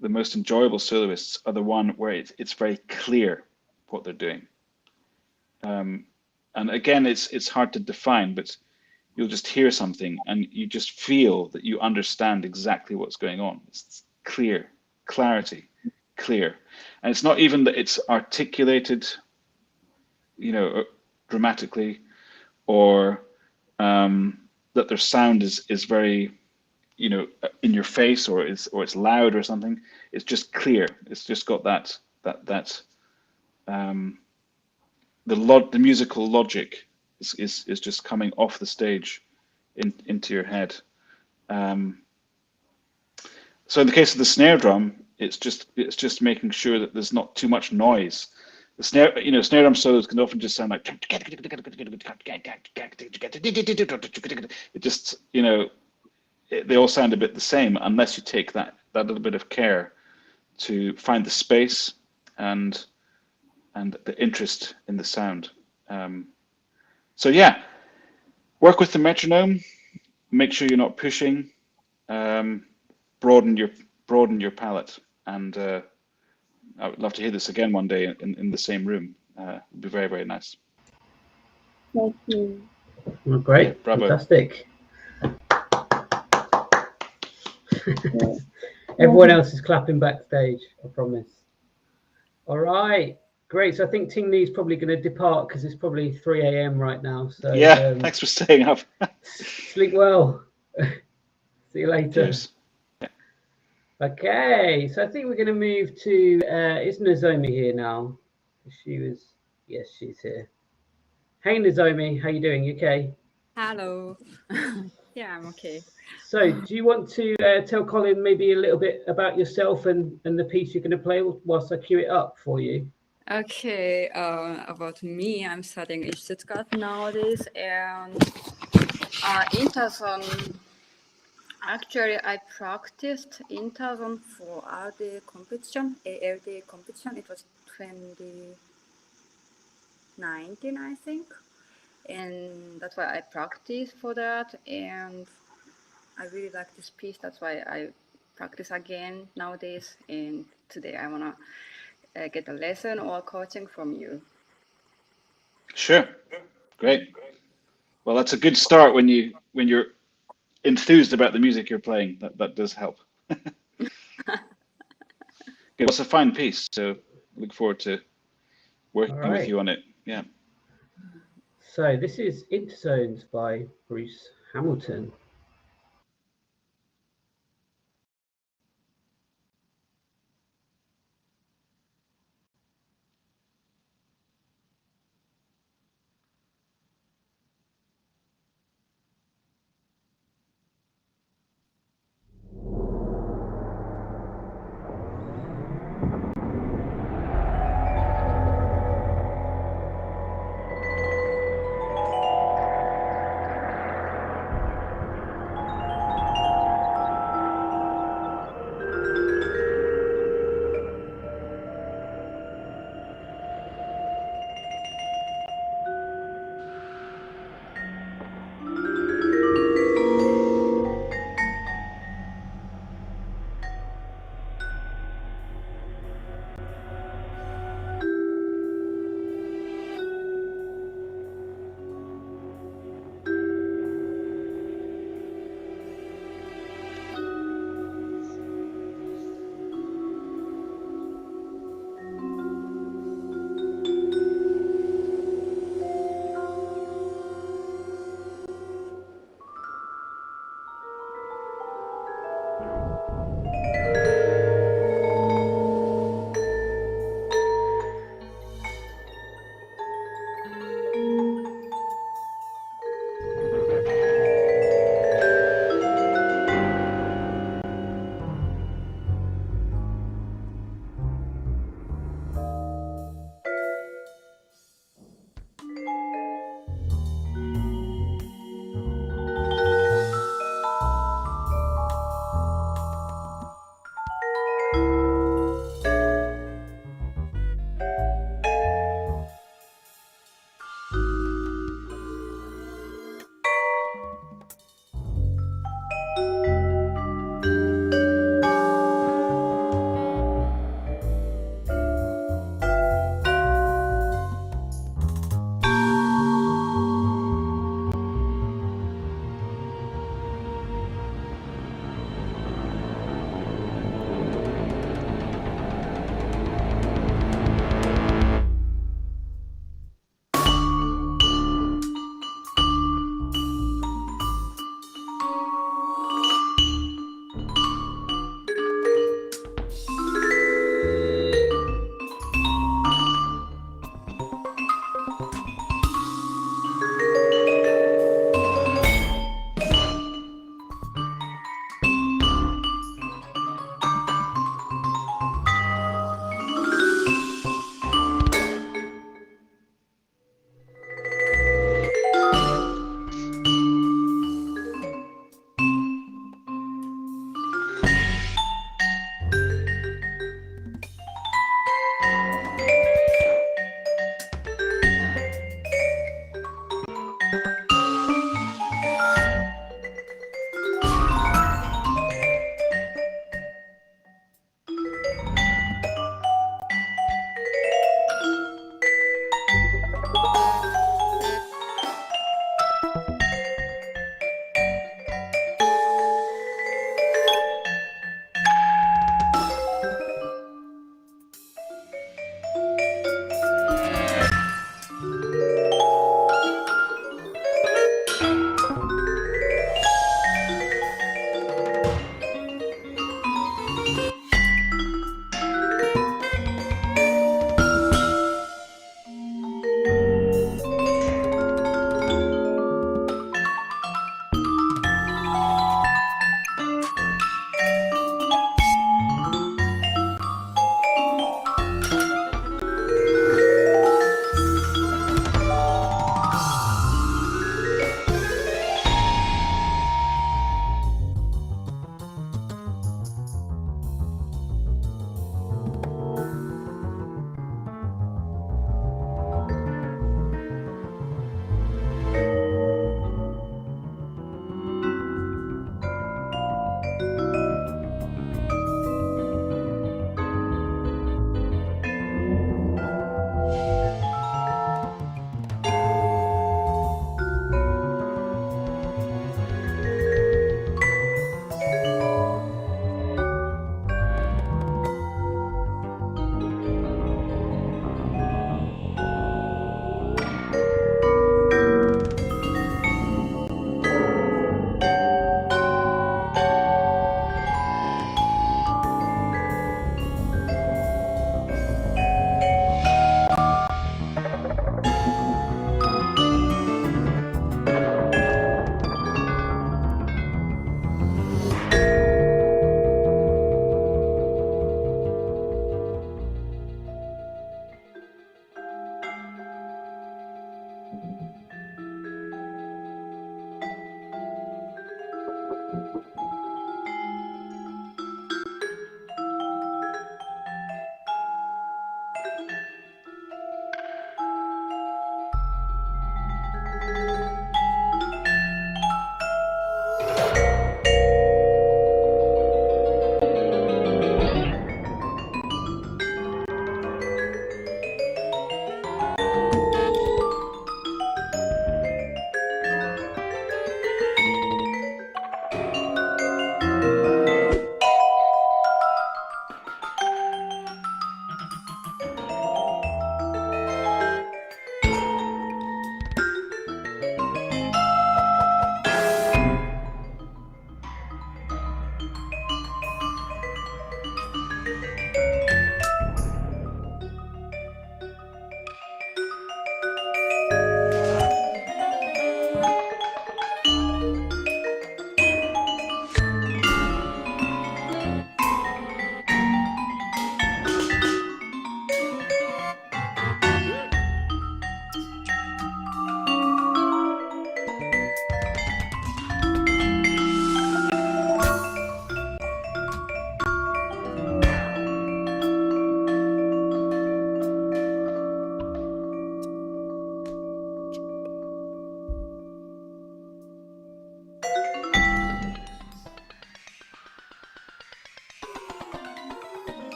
the most enjoyable soloists, are the one where it's very clear what they're doing. And again, it's hard to define, but you'll just hear something and you just feel that you understand exactly what's going on. It's clear, clarity, clear. And it's not even that it's articulated, you know, dramatically, or that their sound is very, you know, in your face, or it's loud or something. It's just clear. It's just got the musical logic is just coming off the stage into your head. So in the case of the snare drum, it's just making sure that there's not too much noise. The snare, you know, snare drum solos can often just sound like it just, you know, they all sound a bit the same unless you take that little bit of care to find the space and the interest in the sound. So yeah, work with the metronome. Make sure you're not pushing. Broaden your palette, and I would love to hear this again one day in the same room. It'd be very, very nice. Thank you. Well, great, Yeah, bravo. fantastic. Everyone else is clapping backstage, I promise. All right, great. So I think Ting Lee's probably going to depart because it's probably 3 a.m. right now. So yeah, thanks for staying up. Sleep well. See you later. Cheers. Okay, so I think we're going to move to, is Nozomi here now? Yes, she's here. Hey Nozomi, how you doing? You okay? Hello. Yeah, I'm okay. So do you want to tell Colin maybe a little bit about yourself and the piece you're going to play whilst I cue it up for you? Okay, about me, I'm studying in Stuttgart nowadays, and Interson. Actually, I practiced Interson for ALD competition, ALD competition. It was 2019, I think, and that's why I practiced for that. And I really like this piece. That's why I practice again nowadays. And today I wanna get a lesson or coaching from you. Sure, great. Well, that's a good start when you're enthused about the music you're playing. That does help. It's a fine piece, so look forward to working with you on it. Yeah. So this is Interzones by Bruce Hamilton.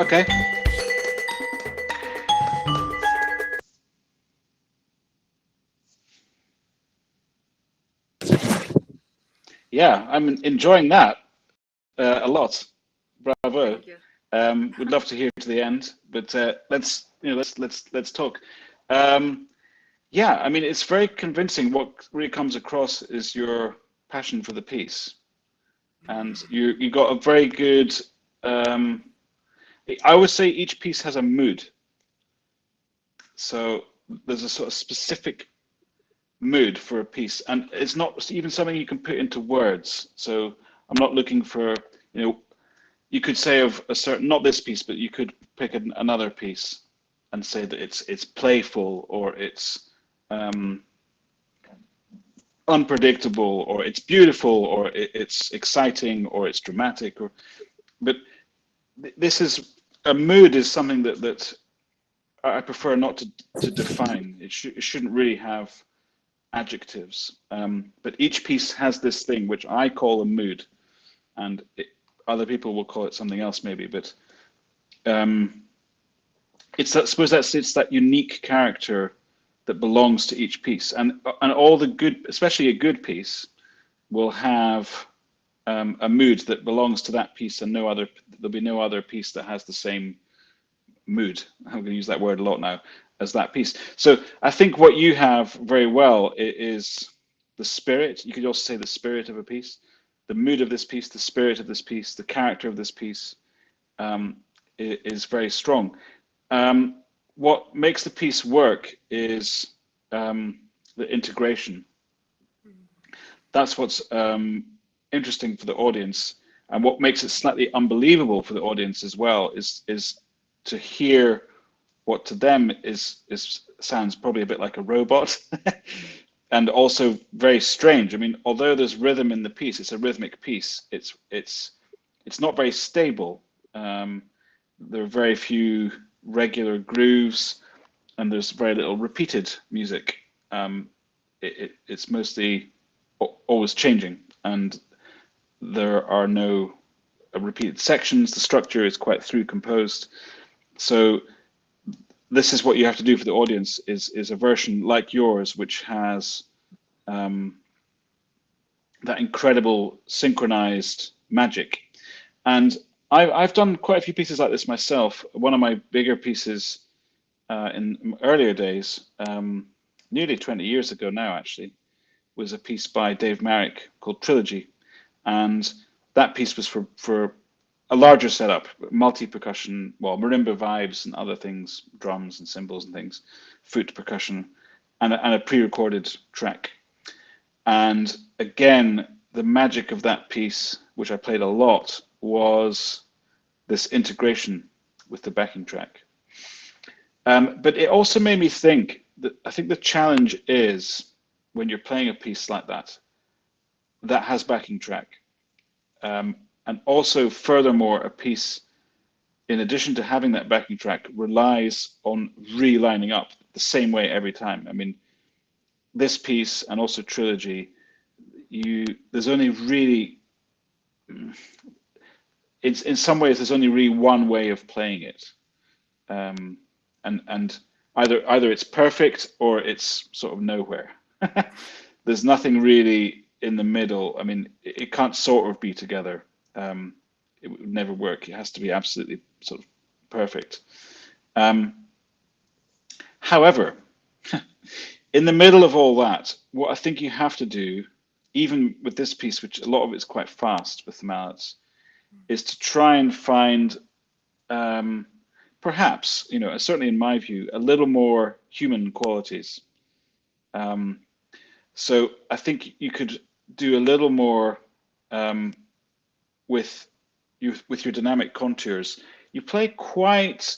Okay. Yeah, I'm enjoying that a lot. Bravo. Thank you. We'd love to hear to the end, but let's talk. Yeah, I mean, it's very convincing. What really comes across is your passion for the piece, and you got a very good. I would say each piece has a mood. So there's a sort of specific mood for a piece, and it's not even something you can put into words. So I'm not looking for, you could say of a certain, not this piece, but you could pick another piece and say that it's playful, or it's unpredictable, or it's beautiful, or it's exciting, or it's dramatic, but this is a mood is something that I prefer not to define. It shouldn't really have adjectives, but each piece has this thing which I call a mood, and other people will call it something else maybe, but it's that, I suppose it's that unique character that belongs to each piece, and all the good, especially a good piece, will have a mood that belongs to that piece, and there'll be no other piece that has the same mood. I'm going to use that word a lot now, as that piece. So I think what you have very well is the spirit. You could also say the spirit of a piece, the mood of this piece, the spirit of this piece, the character of this piece is very strong. What makes the piece work is the integration. That's what's interesting for the audience, and what makes it slightly unbelievable for the audience as well is to hear what to them sounds probably a bit like a robot, and also very strange. I mean, although there's rhythm in the piece, it's a rhythmic piece. It's not very stable. There are very few regular grooves, and there's very little repeated music. It's mostly always changing, and there are no repeated sections. The structure is quite through composed. So this is what you have to do for the audience, is a version like yours, which has that incredible synchronized magic. And I've done quite a few pieces like this myself. One of my bigger pieces in earlier days, nearly 20 years ago now actually, was a piece by Dave Marrick called Trilogy. And that piece was for a larger setup, multi-percussion, well, marimba vibes and other things, drums and cymbals and things, flute percussion, and a pre-recorded track. And again, the magic of that piece, which I played a lot, was this integration with the backing track. But it also made me think that I think the challenge is when you're playing a piece like that has backing track. And also, furthermore, a piece, in addition to having that backing track, relies on relining up the same way every time. I mean, this piece and also Trilogy, there's only really, in some ways, there's only really one way of playing it, and either it's perfect or it's sort of nowhere. There's nothing really in the middle. I mean, it can't sort of be together. It would never work. It has to be absolutely sort of perfect. However, in the middle of all that, what I think you have to do, even with this piece, which a lot of it's quite fast with the mallets, is to try and find, perhaps, certainly in my view, a little more human qualities. So I think you could do a little more with your dynamic contours. You play quite.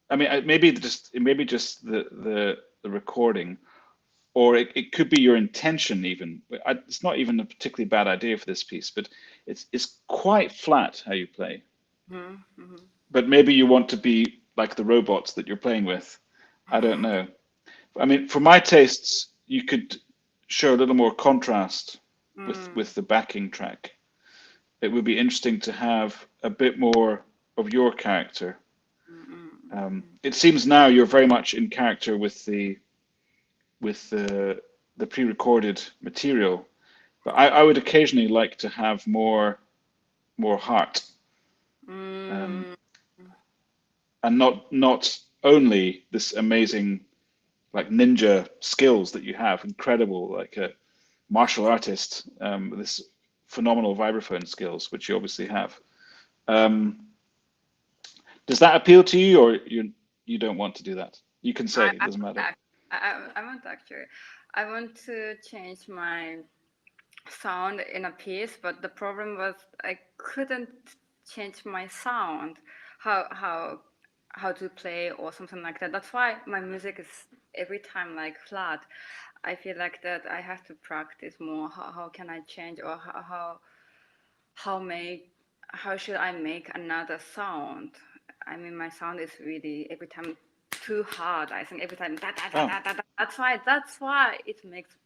I mean, maybe just the recording, or it could be your intention even. It's not even a particularly bad idea for this piece, but it's quite flat how you play. Mm-hmm. But maybe you want to be like the robots that you're playing with. I don't know. I mean, for my tastes, you could show a little more contrast with the backing track. It would be interesting to have a bit more of your character. It seems now you're very much in character with the pre-recorded material, but I would occasionally like to have more heart, and not only this amazing like ninja skills that you have, incredible like a martial artist, this phenomenal vibraphone skills which you obviously have. Does that appeal to you, or you don't want to do that? You can say it doesn't matter. I want actually. I want to change my sound in a piece, but the problem was I couldn't change my sound, how to play or something like that. That's why my music is every time like flat. I feel like that I have to practice more. How can I change, or how should I make another sound? I mean, my sound is really every time too hard. I think every time da, da, da, da, da, da. That's why it makes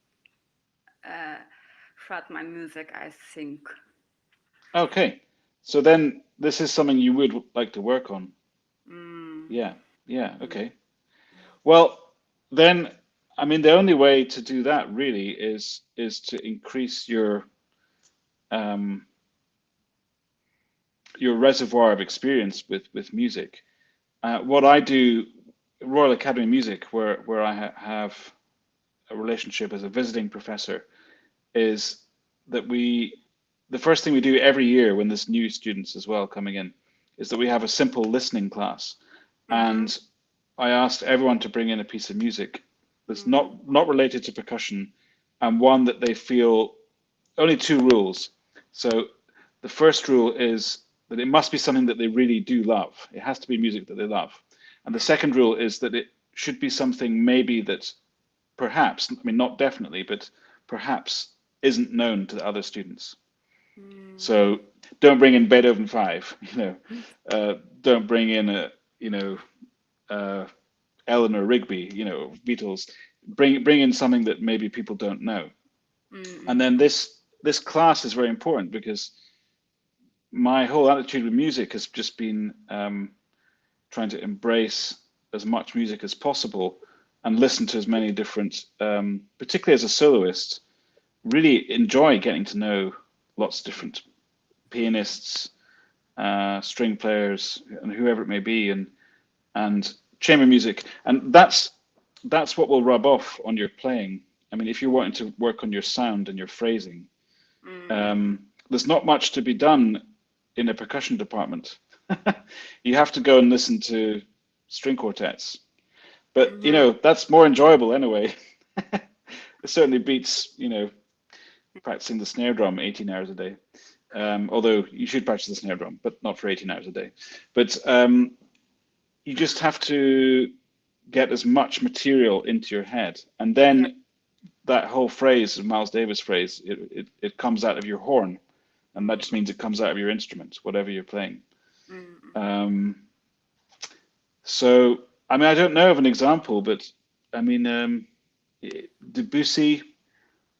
flat my music, I think. Okay, so then this is something you would like to work on. Yeah, okay. Well, then, I mean, the only way to do that really is to increase your reservoir of experience with music. What I do, Royal Academy of Music, where I have a relationship as a visiting professor, is that the first thing we do every year when there's new students as well coming in is that we have a simple listening class. And I asked everyone to bring in a piece of music that's not related to percussion, and one that they feel, only two rules. So the first rule is that it must be something that they really do love. It has to be music that they love. And the second rule is that it should be something maybe that perhaps, I mean, not definitely, but perhaps isn't known to the other students. So don't bring in Beethoven 5, don't bring in Eleanor Rigby, Beatles. Bring in something that maybe people don't know. And then this class is very important because my whole attitude with music has just been trying to embrace as much music as possible and listen to as many different, particularly as a soloist, really enjoy getting to know lots of different pianists, string players, and whoever it may be, and chamber music. And that's what will rub off on your playing. I mean, if you're wanting to work on your sound and your phrasing, there's not much to be done in a percussion department. You have to go and listen to string quartets. But, that's more enjoyable anyway. It certainly beats, practicing the snare drum 18 hours a day. Although you should practice the snare drum, but not for 18 hours a day. But you just have to get as much material into your head. And then that whole phrase, Miles Davis phrase, it comes out of your horn. And that just means it comes out of your instrument, whatever you're playing. So, I mean, I don't know of an example, but I mean, Debussy,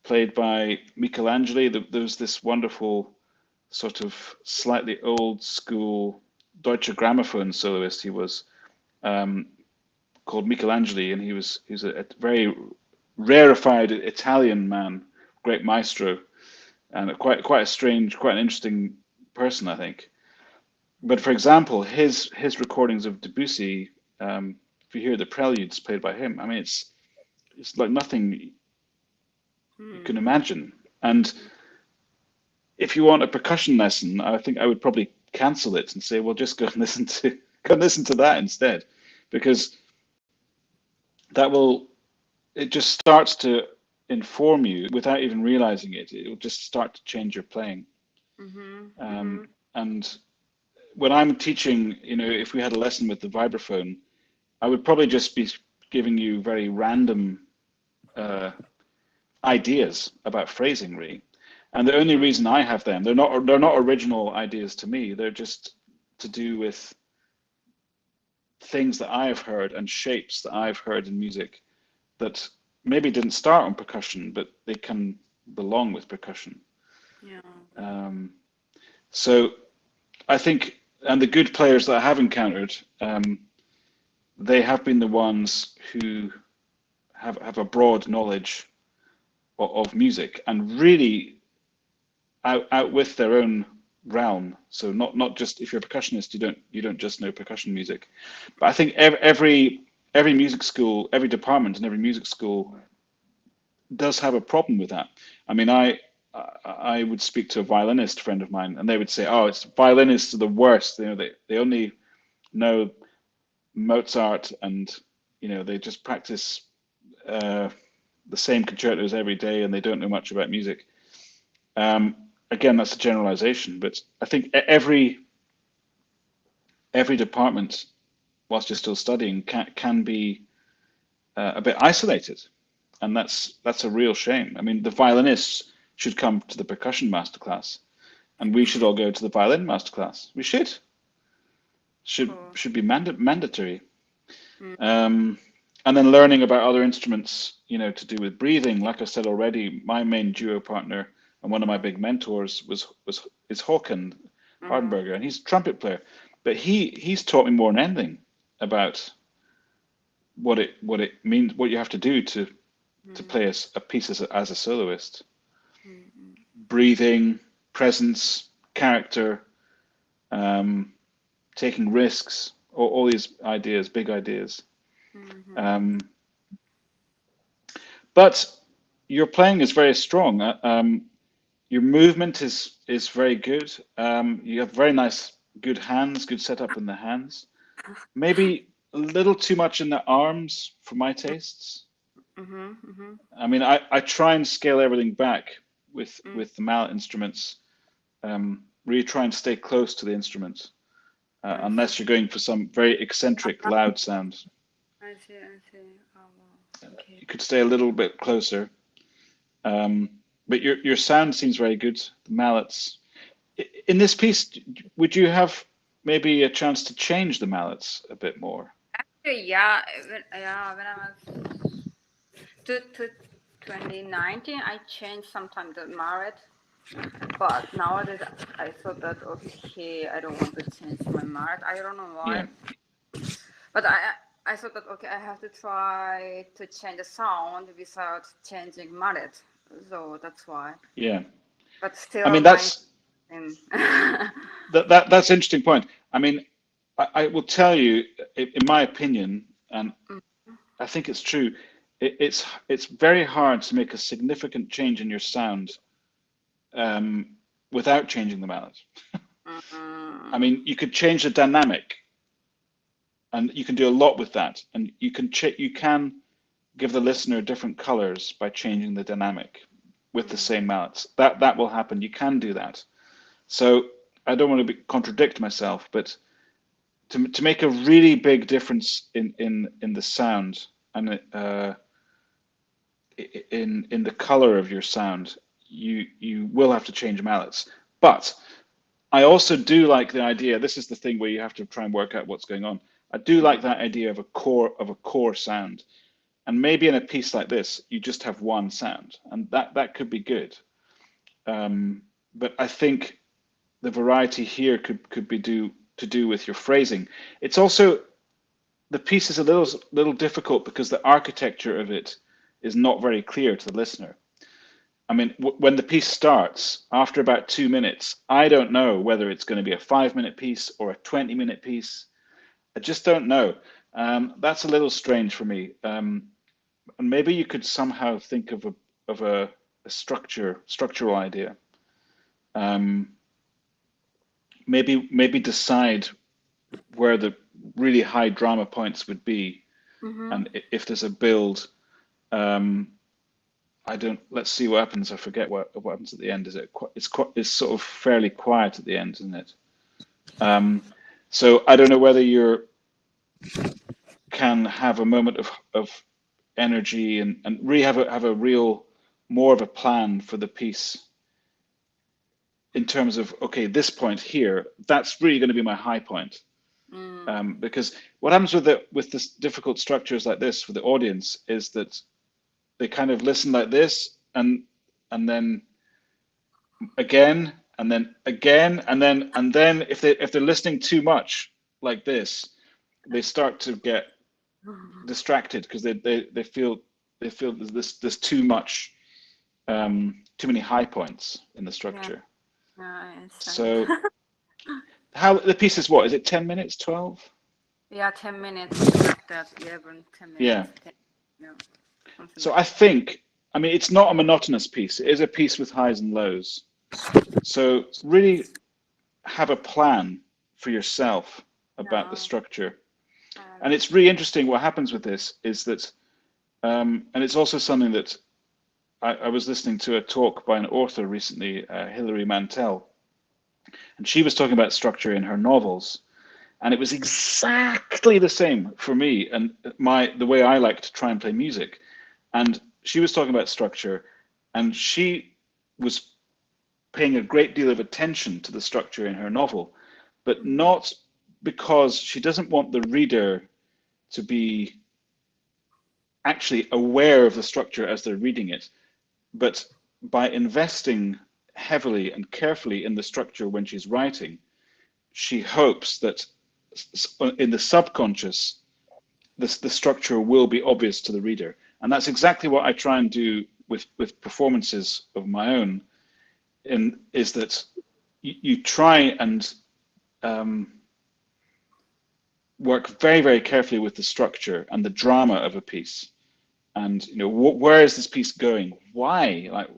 played by Michelangelo, there was this wonderful sort of slightly old school Deutsche Grammophon soloist. He was called Michelangelo, and he was a very rarefied Italian man, great maestro, and quite a strange, quite an interesting person, I think. But for example, his recordings of Debussy, if you hear the preludes played by him, I mean, it's like nothing you can imagine. And if you want a percussion lesson, I think I would probably cancel it and say, well, just go and listen to that instead, because it just starts to inform you without even realizing it. It will just start to change your playing. And when I'm teaching, if we had a lesson with the vibraphone, I would probably just be giving you very random ideas about phrasing, really. And the only reason I have them, they're not original ideas to me. They're just to do with things that I have heard and shapes that I've heard in music that maybe didn't start on percussion, but they can belong with percussion. So I think and the good players that I have encountered, they have been the ones who have a broad knowledge of music and really out with their own realm. So not just, if you're a percussionist, you don't just know percussion music. But I think every music school, every department in every music school does have a problem with that. I mean, I would speak to a violinist friend of mine, and they would say, "Oh, it's violinists are the worst. You know, they only know Mozart, and you know, they just practice the same concertos every day, and they don't know much about music." Again, that's a generalization, but I think every department, whilst you're still studying, can be a bit isolated, and that's a real shame. I mean, the violinists should come to the percussion masterclass, and we should all go to the violin masterclass. We should be mandatory. And then learning about other instruments, you know, to do with breathing. Like I said already, my main duo partner and one of my big mentors is Håkan Hardenberger, and he's a trumpet player. But he's taught me more than anything about what it means, what you have to do to play a piece as a soloist. Breathing, presence, character, taking risks, all these ideas, big ideas. But your playing is very strong. Your movement is very good. You have very nice, good hands, good setup in the hands. Maybe a little too much in the arms for my tastes. I mean, I try and scale everything back with the mallet instruments. Really try and stay close to the instrument, unless you're going for some very eccentric, loud sound. I see. Oh, wow. Okay. You could stay a little bit closer. But your sound seems very good. The mallets. In this piece, would you have maybe a chance to change the mallets a bit more? Actually, yeah. When I was to 2019, I changed sometimes the mallet. But nowadays, I thought that, okay, I don't want to change my mallet. I don't know why. Yeah. But I thought that, okay, I have to try to change the sound without changing mallet. So that's why. Yeah. But still, I mean, that's that's an interesting point. I mean, I will tell you, in my opinion, and I think it's true, it's very hard to make a significant change in your sound without changing the mallet. I mean, you could change the dynamic, and you can do a lot with that, and you can give the listener different colors by changing the dynamic with the same mallets. That will happen. You can do that. So I don't want to contradict myself, but to make a really big difference in the sound and in the color of your sound, you will have to change mallets. But I also do like the idea. This is the thing where you have to try and work out what's going on. I do like that idea of a core sound, and maybe in a piece like this, you just have one sound, and that could be good. But I think the variety here could be to do with your phrasing. It's also, the piece is a little difficult because the architecture of it is not very clear to the listener. I mean, when the piece starts, after about 2 minutes, I don't know whether it's going to be a 5-minute piece or a 20-minute piece. I just don't know. That's a little strange for me. And maybe you could somehow think of a structural idea. Maybe decide where the really high drama points would be, and if there's a build. Let's see what happens. I forget what happens at the end. It's sort of fairly quiet at the end, isn't it? So I don't know whether you can have a moment of energy and really have a real more of a plan for the piece in terms of, okay, this point here, that's really going to be my high point. Because what happens with this difficult structures like this for the audience is that they kind of listen like this and then again, and then again, and then if they're listening too much like this, they start to get distracted because they feel there's too much, too many high points in the structure. I understand. So how the piece is, what is it, 10 minutes, 12? Yeah, 10 minutes. That's 11, 10 minutes. Yeah. 10, yeah. So I think, I mean, it's not a monotonous piece. It is a piece with highs and lows. So really have a plan for yourself about the structure. And it's really interesting what happens with this is that, and it's also something that I was listening to a talk by an author recently, Hilary Mantel, and she was talking about structure in her novels. And it was exactly the same for me and the way I like to try and play music. And she was talking about structure, and she was paying a great deal of attention to the structure in her novel, but not because she doesn't want the reader to be actually aware of the structure as they're reading it, but by investing heavily and carefully in the structure when she's writing, she hopes that in the subconscious, the structure will be obvious to the reader. And that's exactly what I try and do with performances of my own, is that you try and work very, very carefully with the structure and the drama of a piece. And, you know, where is this piece going? Why? Like,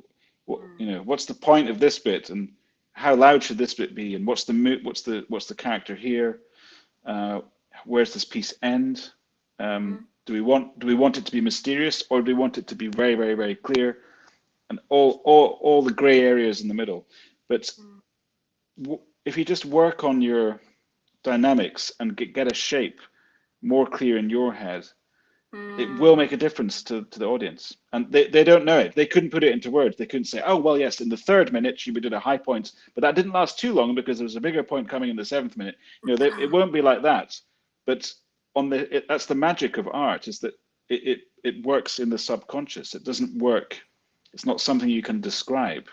you know, what's the point of this bit? And how loud should this bit be? And what's the mood? What's the character here? Where's this piece end? Do we want it to be mysterious, or do we want it to be very, very, very clear, and all the gray areas in the middle? But if you just work on your dynamics and get a shape more clear in your head, it will make a difference to the audience. And they don't know it. They couldn't put it into words. They couldn't say, oh, well, yes, in the 3rd minute, she did a high point, but that didn't last too long because there was a bigger point coming in the 7th minute. You know, it won't be like that. But that's the magic of art, is that it works in the subconscious. It doesn't work. It's not something you can describe,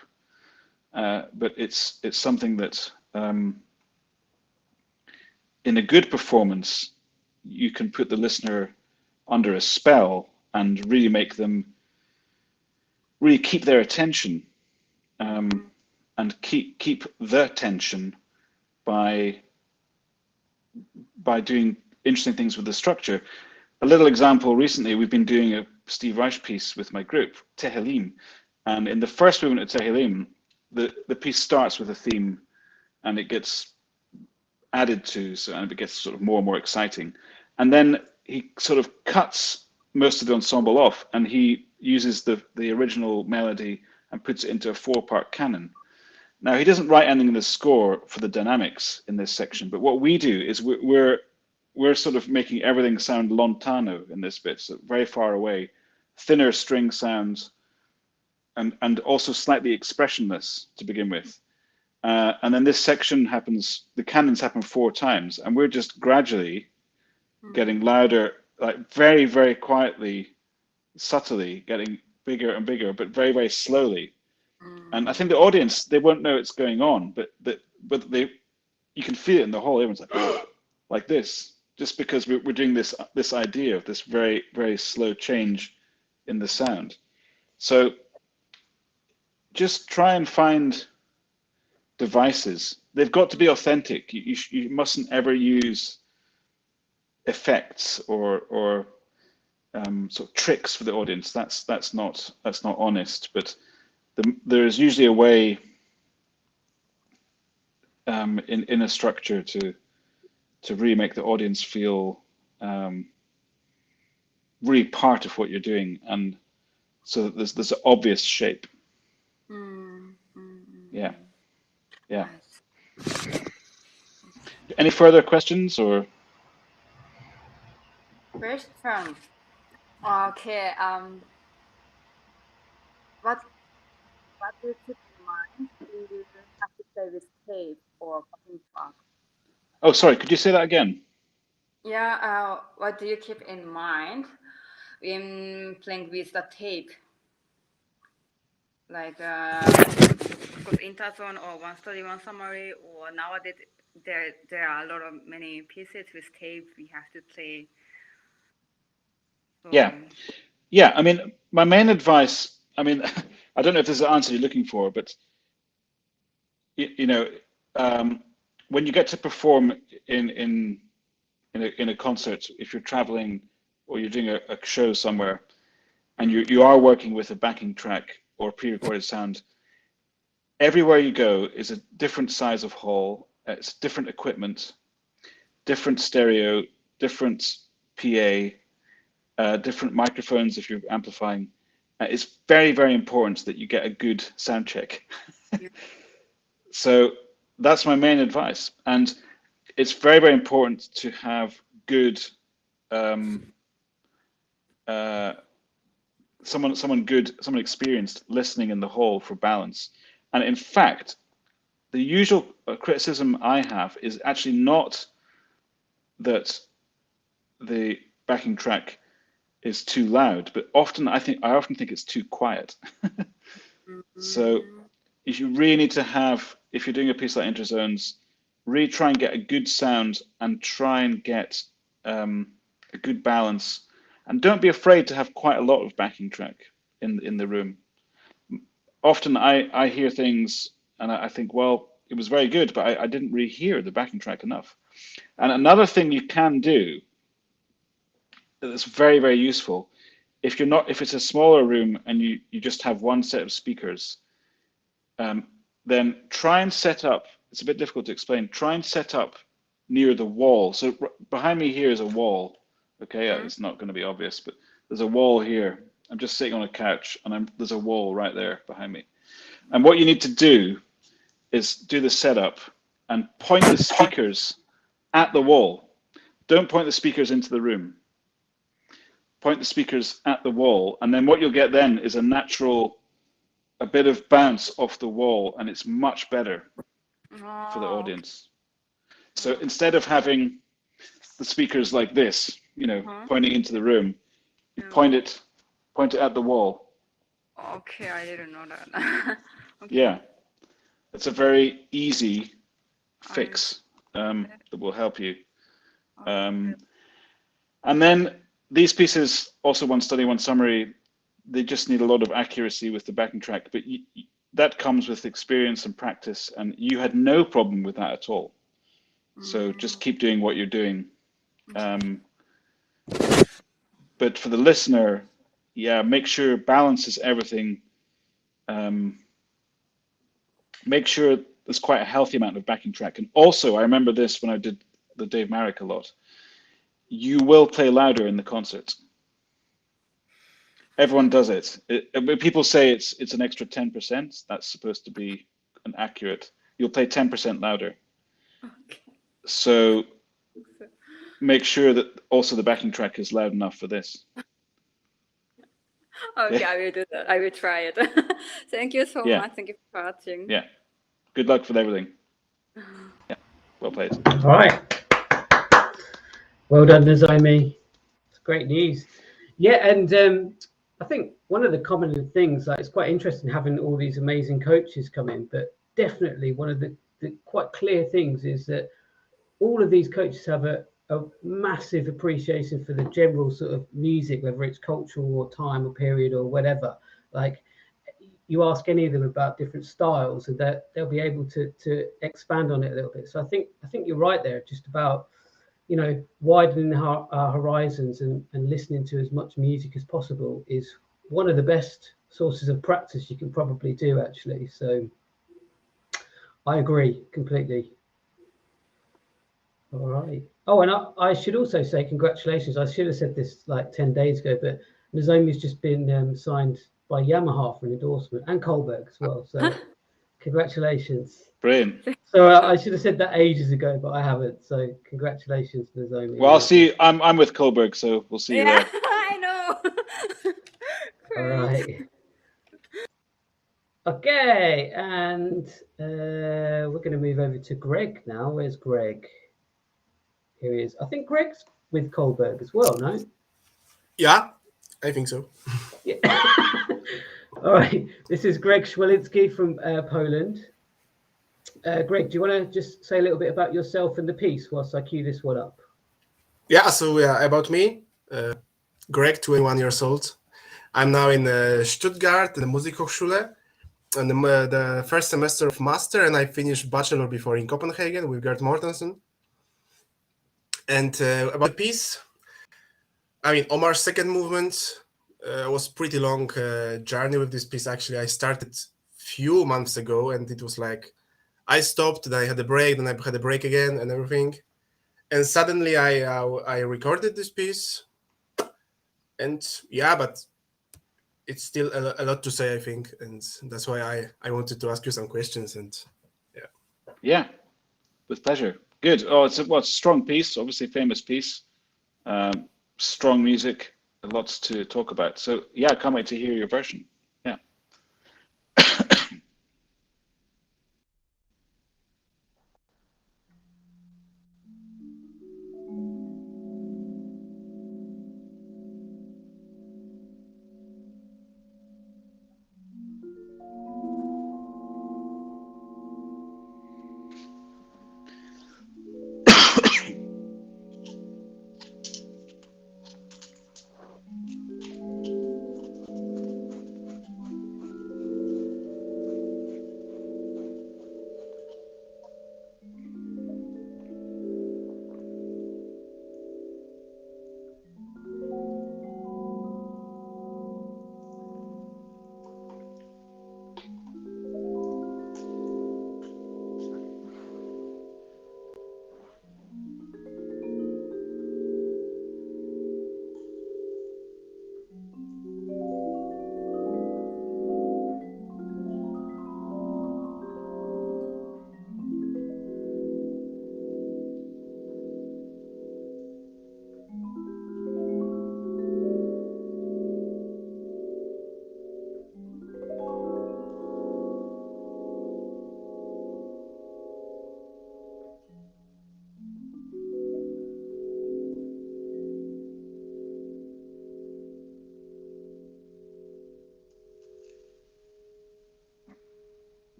but it's something that in a good performance, you can put the listener under a spell and really make them really keep their attention, and keep the tension by doing interesting things with the structure. A little example, recently we've been doing a Steve Reich piece with my group, Tehillim, and in the first movement of Tehillim, the piece starts with a theme and it gets added to, and it gets sort of more and more exciting. And then he sort of cuts most of the ensemble off, and he uses the original melody and puts it into a 4-part canon. Now, he doesn't write anything in the score for the dynamics in this section, but what we do is we're sort of making everything sound lontano in this bit, so very far away, thinner string sounds, and also slightly expressionless to begin with. And then this section happens, the canons happen 4 times, and we're just gradually getting louder, like very, very quietly, subtly, getting bigger and bigger, but very, very slowly. And I think the audience, they won't know it's going on, but you can feel it in the hall. Everyone's like, like this, just because we're doing this idea of this very, very slow change in the sound. So just try and find devices. They've got to be authentic. You mustn't ever use effects or sort of tricks for the audience. That's not honest. But there is usually a way in a structure to really make the audience feel really part of what you're doing, and so that there's an obvious shape. Yeah. Any further questions or? Question. Okay. What do you keep in mind? Do you have to play with tape or backing track? Oh, sorry. Could you say that again? Yeah. What do you keep in mind in playing with the tape? Like of course, interzone or one study, one summary, or nowadays there are a lot of many pieces with tape we have to play. So, yeah. I mean, my main advice. I mean, I don't know if this is the answer you're looking for, but you know, when you get to perform in a concert, if you're traveling or you're doing a show somewhere, and you are working with a backing track or pre-recorded sound, everywhere you go is a different size of hall. It's different equipment, different stereo, different PA, different microphones if you're amplifying. It's very, very important that you get a good sound check. So that's my main advice. And it's very, very important to have good, someone experienced listening in the hall for balance. And in fact, the usual criticism I have is actually not that the backing track is too loud, but I often think it's too quiet. So you really need to have, if you're doing a piece like Interzones, really try and get a good sound and try and get a good balance. And don't be afraid to have quite a lot of backing track in the room. Often I hear things and I think, well, it was very good, but I didn't really hear the backing track enough. And another thing you can do that's very, very useful, if it's a smaller room and you just have one set of speakers, then try and set up, it's a bit difficult to explain, try and set up near the wall. So behind me here is a wall. Okay, it's not going to be obvious, but there's a wall here. I'm just sitting on a couch and there's a wall right there behind me. And what you need to do is do the setup and point the speakers at the wall. Don't point the speakers into the room. Point the speakers at the wall, and then what you'll get then is a bit of bounce off the wall, and it's much better for the audience. So instead of having the speakers like this, pointing into the room, you point it at the wall. Okay, I didn't know that. Okay. Yeah, it's a very easy fix that will help you. And then these pieces, also one study, one summary, they just need a lot of accuracy with the backing track, but that comes with experience and practice, and you had no problem with that at all. So just keep doing what you're doing. But for the listener, make sure balance is everything. Make sure there's quite a healthy amount of backing track. And also, I remember this when I did the Dave Marek a lot, you will play louder in the concert. Everyone does it. People say it's an extra 10%. That's supposed to be an accurate. You'll play 10% louder. Okay. So make sure that also the backing track is loud enough for this. Okay, I will do that. I will try it. Thank you so much. Thank you for watching. Yeah. Good luck with everything. Yeah. Well played. All right. Well done, Nozomi. It's great news. Yeah, and I think one of the common things, it's quite interesting having all these amazing coaches come in, but definitely one of the quite clear things is that all of these coaches have a massive appreciation for the general sort of music, whether it's cultural or time or period or whatever. Like, you ask any of them about different styles and that they'll be able to expand on it a little bit. So I think you're right there, just about widening our horizons and listening to as much music as possible is one of the best sources of practice you can probably do, actually. So I agree completely. All right. Oh, and I should also say congratulations. I should have said this like 10 days ago, but Nozomi's just been signed by Yamaha for an endorsement, and Kohlberg as well. So congratulations. Brilliant. So I should have said that ages ago, but I haven't. So congratulations, Nozomi. Well, I'll see. I'm with Kohlberg, so we'll see you there. I know. All right. Okay, and we're going to move over to Greg now. Where's Greg? Here he is. I think Greg's with Kohlberg as well, no? Yeah, I think so. Yeah. All right, this is Greg Schwelinski from Poland. Greg, do you want to just say a little bit about yourself and the piece whilst I cue this one up? Yeah, so about me, Greg, 21 years old. I'm now in Stuttgart, the Musikhochschule, and the first semester of master, and I finished bachelor before in Copenhagen with Gert Mortensen. And about the piece, I mean, Omar's second movement was pretty long journey with this piece. Actually, I started few months ago, and it was like I stopped, then I had a break, then I had a break again, and everything. And suddenly I recorded this piece, and yeah, but it's still a lot to say, I think, and that's why I wanted to ask you some questions. And yeah. Yeah, with pleasure. Good. Oh, it's a strong piece, obviously famous piece. Strong music, lots to talk about. So yeah, I can't wait to hear your version. Yeah.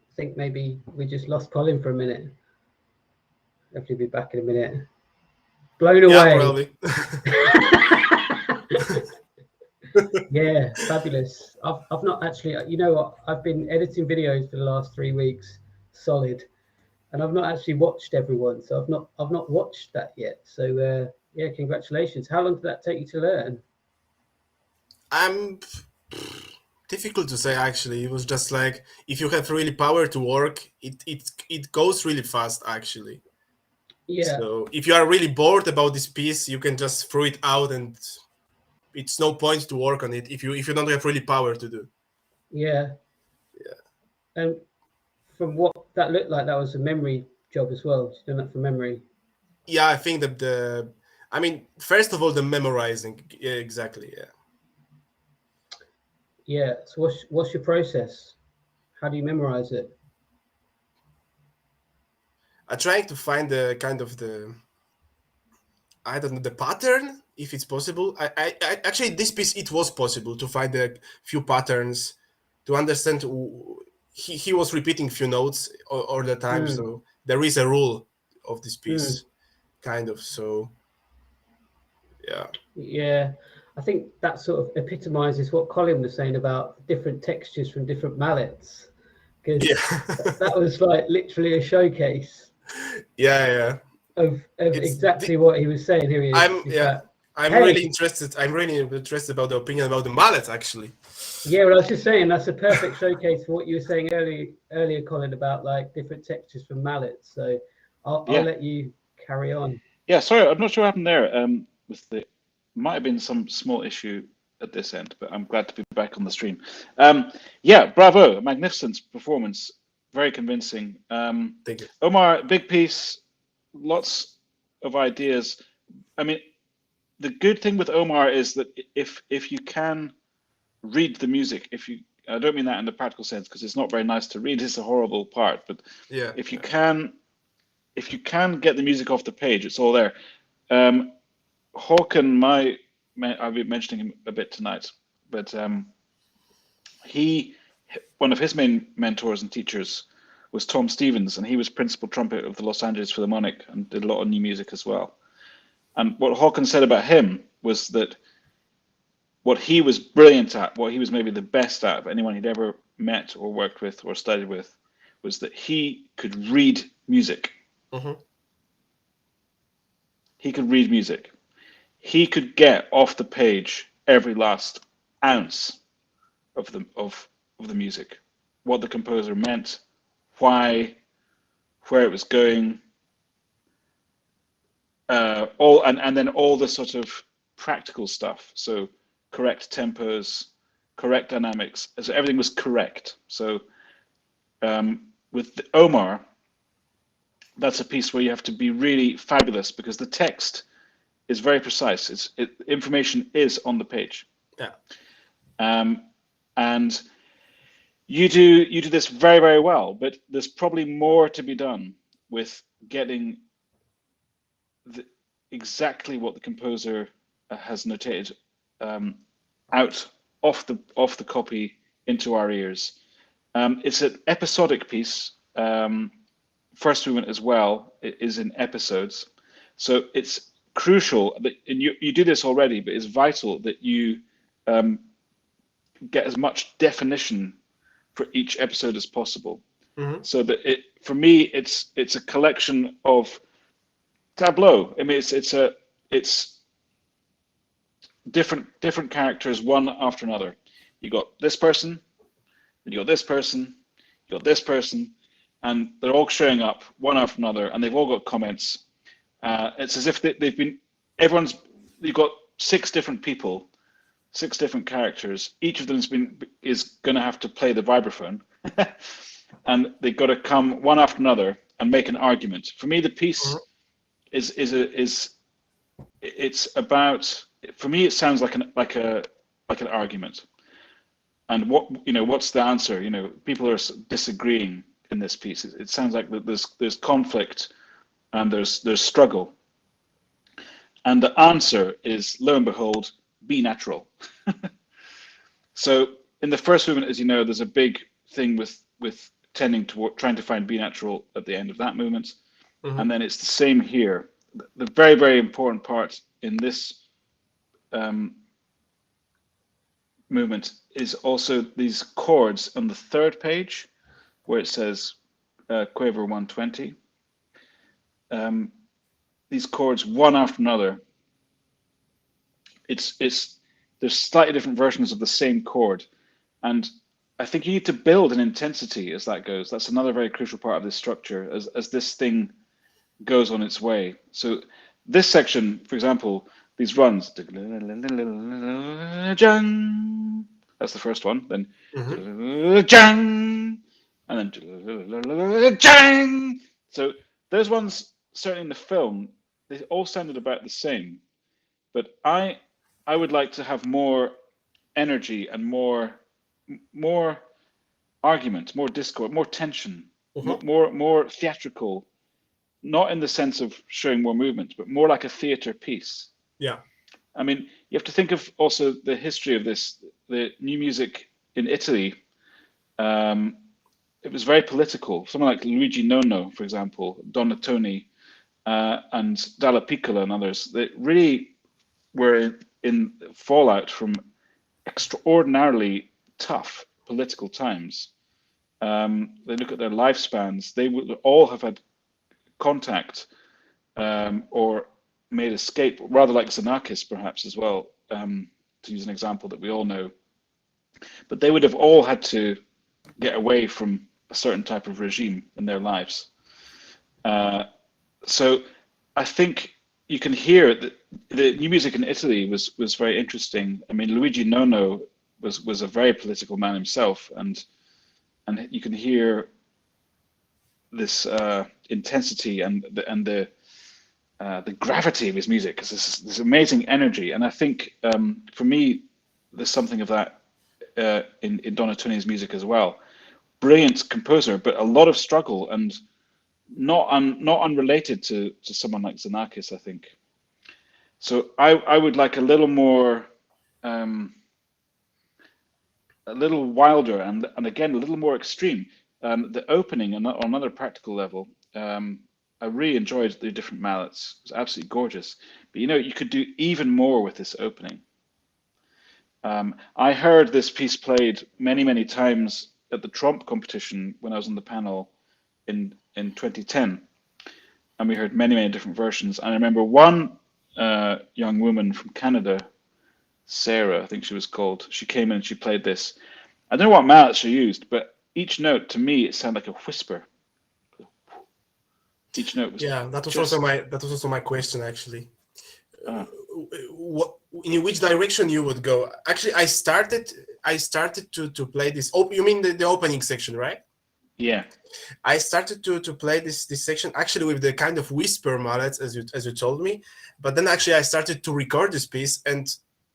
I think maybe we just lost Colin for a minute. Hopefully be back in a minute. Blown away. Probably. Yeah, fabulous. I've not actually, you know what, I've been editing videos for the last 3 weeks, solid, and I've not actually watched everyone, so I've not watched that yet. So yeah, congratulations. How long did that take you to learn? Difficult to say actually. It was just like if you have really power to work, it goes really fast actually. Yeah. So if you are really bored about this piece, you can just throw it out, and it's no point to work on it if you don't have really power to do. Yeah. Yeah. And from what that looked like, that was a memory job as well. You've done that from memory. Yeah, I think that first of all, the memorizing. Yeah, exactly. Yeah. Yeah. So what's your process? How do you memorize it? I'm trying to find the kind of I don't know, the pattern, if it's possible. I actually, this piece, it was possible to find a few patterns to understand. He was repeating few notes all the time, so there is a rule of this piece, kind of. So yeah. Yeah, I think that sort of epitomizes what Colin was saying about different textures from different mallets, because that was like literally a showcase. Yeah. Of exactly what he was saying. Here he is. I'm really interested. I'm really interested about the opinion about the mallet, actually. Yeah, well, I was just saying that's a perfect showcase for what you were saying earlier, Colin, about like different textures from mallets. So I'll let you carry on. Yeah, sorry, I'm not sure what happened there. Might have been some small issue at this end, but I'm glad to be back on the stream. Yeah, bravo, magnificent performance, very convincing. Thank you. Omar, big piece, lots of ideas. I mean, the good thing with Omar is that if you can read the music. I don't mean that in the practical sense, because it's not very nice to read. It's a horrible part. But if you can get the music off the page, it's all there. Håkan, I've been mentioning him a bit tonight, but one of his main mentors and teachers was Tom Stevens, and he was principal trumpet of the Los Angeles Philharmonic and did a lot of new music as well. And what Håkan said about him was that what he was brilliant at, what he was maybe the best at of anyone he'd ever met or worked with or studied with, was that he could read music. He could read music. He could get off the page every last ounce of the music, what the composer meant, why, where it was going, and then all the sort of practical stuff. So correct tempos, correct dynamics, so everything was correct. So with the Omar, that's a piece where you have to be really fabulous, because the text is very precise. Information is on the page. And you do this very, very well, but there's probably more to be done with getting exactly what the composer has notated out off the copy into our ears. It's an episodic piece. First movement as well is in episodes, so it's crucial that, and you do this already, but it's vital that you get as much definition for each episode as possible. So that for me, it's a collection of tableau. I mean, it's different characters, one after another. You got this person, and you got this person, you got this person, and they're all showing up one after another, and they've all got comments. It's as if you've got 6 different people, 6 different characters. Each of them is going to have to play the vibraphone, and they've got to come one after another and make an argument. For me, the piece it's about. For me, it sounds like an argument. And what's the answer? People are disagreeing in this piece. It sounds like there's conflict and there's struggle. And the answer is, lo and behold, be natural. So in the first movement, as you know, there's a big thing with tending to trying to find be natural at the end of that movement. And then it's the same here. The very, very important part in this movement is also these chords on the 3rd page, where it says Quaver 120. These chords, one after another. There's slightly different versions of the same chord, and I think you need to build an intensity as that goes. That's another very crucial part of this structure as this thing goes on its way. So this section, for example, these runs, that's the first one, then and then so those ones, certainly in the film, they all sounded about the same, but I would like to have more energy and more argument, more discord, more tension, more theatrical, not in the sense of showing more movement, but more like a theater piece. I mean, you have to think of also the history of this. The new music in Italy, it was very political. Someone like Luigi Nono, for example, Donatoni, and Dalla Piccola and others, they really were in fallout from extraordinarily tough political times. They look at their lifespans, they would all have had contact or made escape, rather like Xenakis perhaps as well, to use an example that we all know. But they would have all had to get away from a certain type of regime in their lives. So I think you can hear that the new music in Italy was very interesting. I mean, Luigi Nono was a very political man himself, and you can hear this intensity and the gravity of his music, because this amazing energy. And I think for me, there's something of that in Donatoni's music as well. Brilliant composer, but a lot of struggle, and not unrelated to someone like Xenakis, I think. So I would like a little more, a little wilder, and again a little more extreme. The opening on another practical level, I really enjoyed the different mallets. It was absolutely gorgeous. But you could do even more with this opening. I heard this piece played many times at the Tromp competition when I was on the panel in 2010, and we heard many different versions. And I remember one young woman from Canada, Sarah, I think she was called. She came in and she played this. I don't know what mallets she used, but each note to me it sounded like a whisper. Each note was that was also my question actually. In which direction you would go? Actually, I started to play this. Oh, you mean the opening section, right? Yeah. I started to play this section actually with the kind of whisper mallets as you told me, but then actually I started to record this piece, and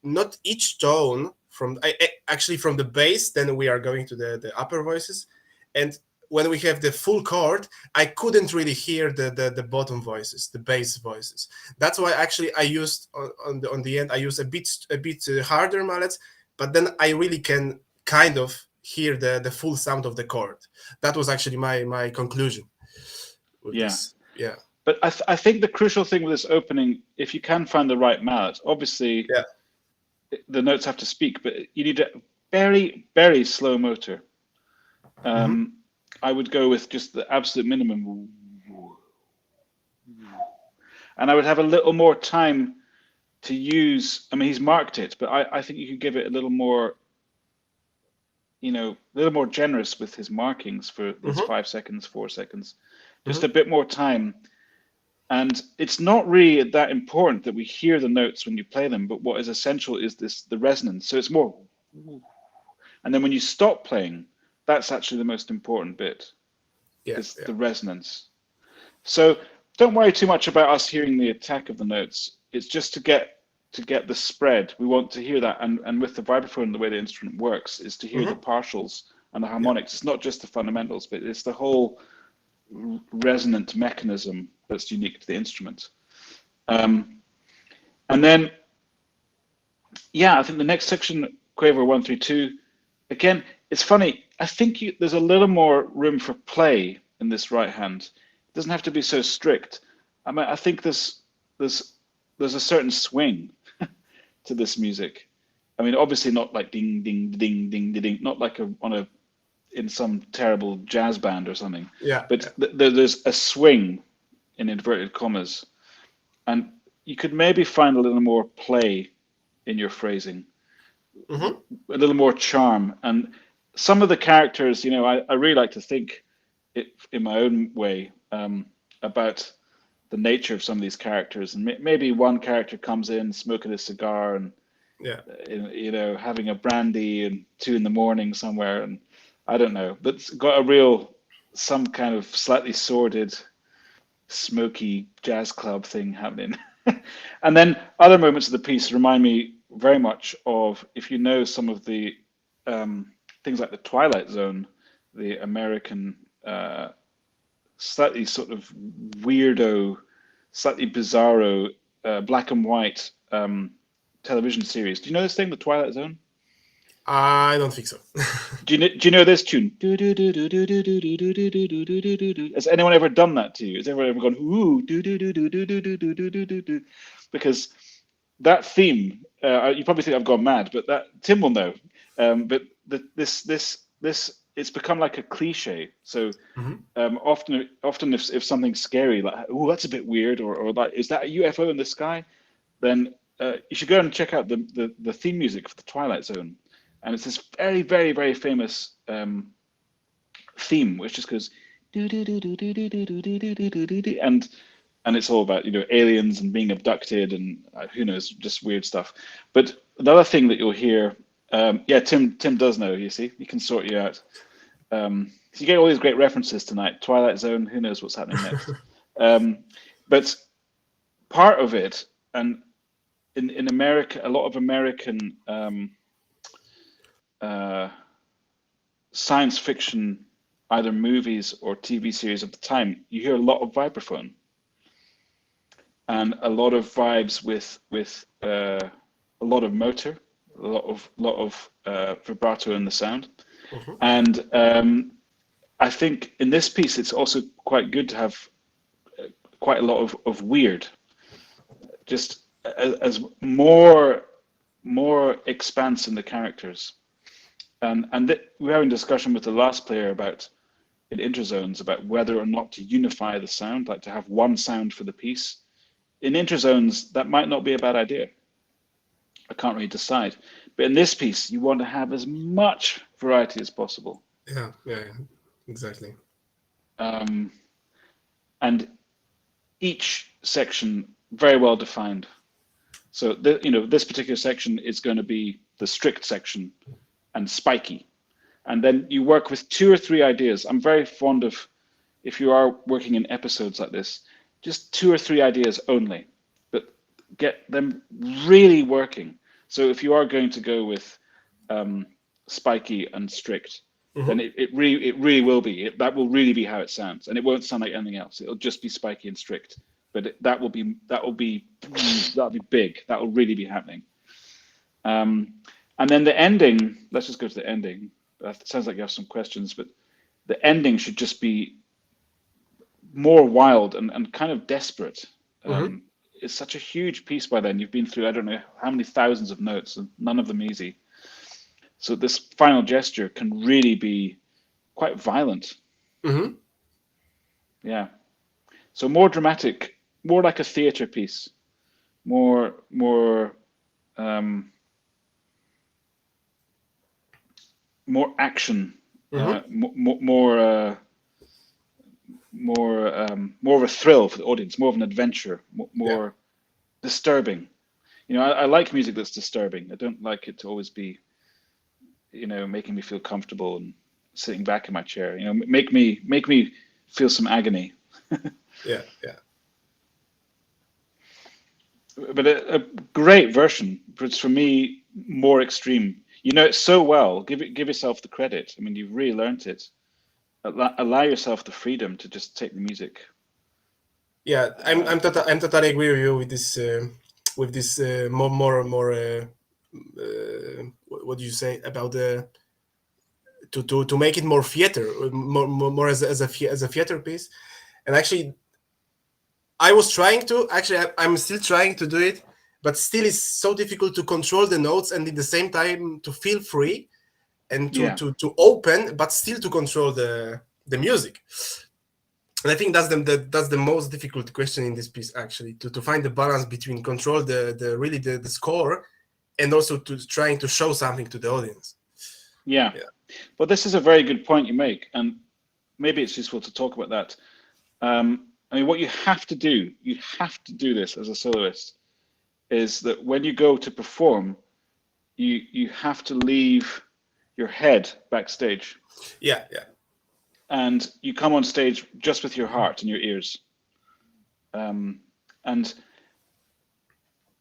not each tone from the bass. Then we are going to the upper voices, and when we have the full chord, I couldn't really hear the bottom voices, the bass voices. That's why actually I used on the end I used a bit harder mallets, but then I really can kind of hear the full sound of the chord. That was actually my conclusion with this. Yeah. But I think the crucial thing with this opening, if you can find the right mallet, obviously the notes have to speak, but you need a very slow motor. I would go with just the absolute minimum. And I would have a little more time to use, I mean, he's marked it, but I think you could give it a little more, a little more generous with his markings for these 5 seconds, 4 seconds, just a bit more time. And it's not really that important that we hear the notes when you play them, but what is essential is the resonance. So it's more, and then when you stop playing, that's actually the most important bit. The resonance. So don't worry too much about us hearing the attack of the notes. It's just to get the spread. We want to hear that, and with the vibraphone, the way the instrument works is to hear the partials and the harmonics. It's not just the fundamentals, but it's the whole resonant mechanism that's unique to the instrument. And then, I think the next section, Quaver 132, again, it's funny. I think there's a little more room for play in this right hand. It doesn't have to be so strict. I mean, I think there's a certain swing to this music. I mean, obviously not like ding ding ding ding ding, not like in some terrible jazz band or something. But there's a swing in inverted commas, and you could maybe find a little more play in your phrasing, a little more charm. And some of the characters, I really like to think it in my own way about the nature of some of these characters, and maybe one character comes in smoking a cigar and having a brandy and 2 a.m. somewhere, and I don't know, but it's got some kind of slightly sordid, smoky jazz club thing happening. And then other moments of the piece remind me very much of, if you know some of the things like the Twilight Zone, the American slightly sort of weirdo, slightly bizarro black and white television series. Do you know this thing, the Twilight Zone? I don't think so. Do you know this tune? Has anyone ever done that to you? Has anyone ever gone ooh do do do do do do do do do do do? Because that theme, you probably think I've gone mad, but that Tim will know. But this it's become like a cliche. So often if something's scary, like oh that's a bit weird, or like is that a UFO in the sky, then you should go and check out the theme music for the Twilight Zone. And it's this very, very, very famous theme, which just goes and it's all about aliens and being abducted and who knows, just weird stuff. But the other thing that you'll hear, Tim does know. You see, he can sort you out. So you get all these great references tonight. Twilight Zone. Who knows what's happening next? But part of it, and in America, a lot of American science fiction, either movies or TV series of the time, you hear a lot of vibraphone and a lot of vibes with a lot of motor, a lot of vibrato in the sound. And I think in this piece, it's also quite good to have quite a lot of weird, just as more expanse in the characters. And we were having a discussion with the last player about in interzones about whether or not to unify the sound, like to have one sound for the piece. In interzones, that might not be a bad idea. I can't really decide. But in this piece, you want to have as much variety as possible. Yeah, exactly. And each section very well defined. So this particular section is going to be the strict section and spiky. And then you work with 2 or 3 ideas. I'm very fond of, if you are working in episodes like this, just 2 or 3 ideas only, but get them really working. So if you are going to go with spiky and strict, then it really will be. That will really be how it sounds, and it won't sound like anything else. It'll just be spiky and strict, but that will be big. That will really be happening. And then the ending. Let's just go to the ending. It sounds like you have some questions, but the ending should just be more wild and kind of desperate. It's such a huge piece by then. You've been through I don't know how many thousands of notes, and none of them easy. So this final gesture can really be quite violent. Yeah. So more dramatic, more like a theater piece, more action, more of a thrill for the audience, more of an adventure, more disturbing. I like music that's disturbing. I don't like it to always be, making me feel comfortable and sitting back in my chair. Make me feel some agony. Yeah. But a great version, but it's for me more extreme. You know it so well. Give yourself the credit. I mean, you've really learned it. Allow yourself the freedom to just take the music. Yeah, I'm totally agree with you with this more what do you say about the to make it more theater, more as a theater piece. And actually, I'm still trying to do it, but still it's so difficult to control the notes and at the same time to feel free and to open, but still to control the music. And I think that's the most difficult question in this piece, actually, to find the balance between control the score and also to trying to show something to the audience. Yeah. Well, this is a very good point you make, and maybe it's useful to talk about that. I mean, what you have to do this as a soloist, is that when you go to perform, you have to leave your head backstage. Yeah. And you come on stage just with your heart and your ears. And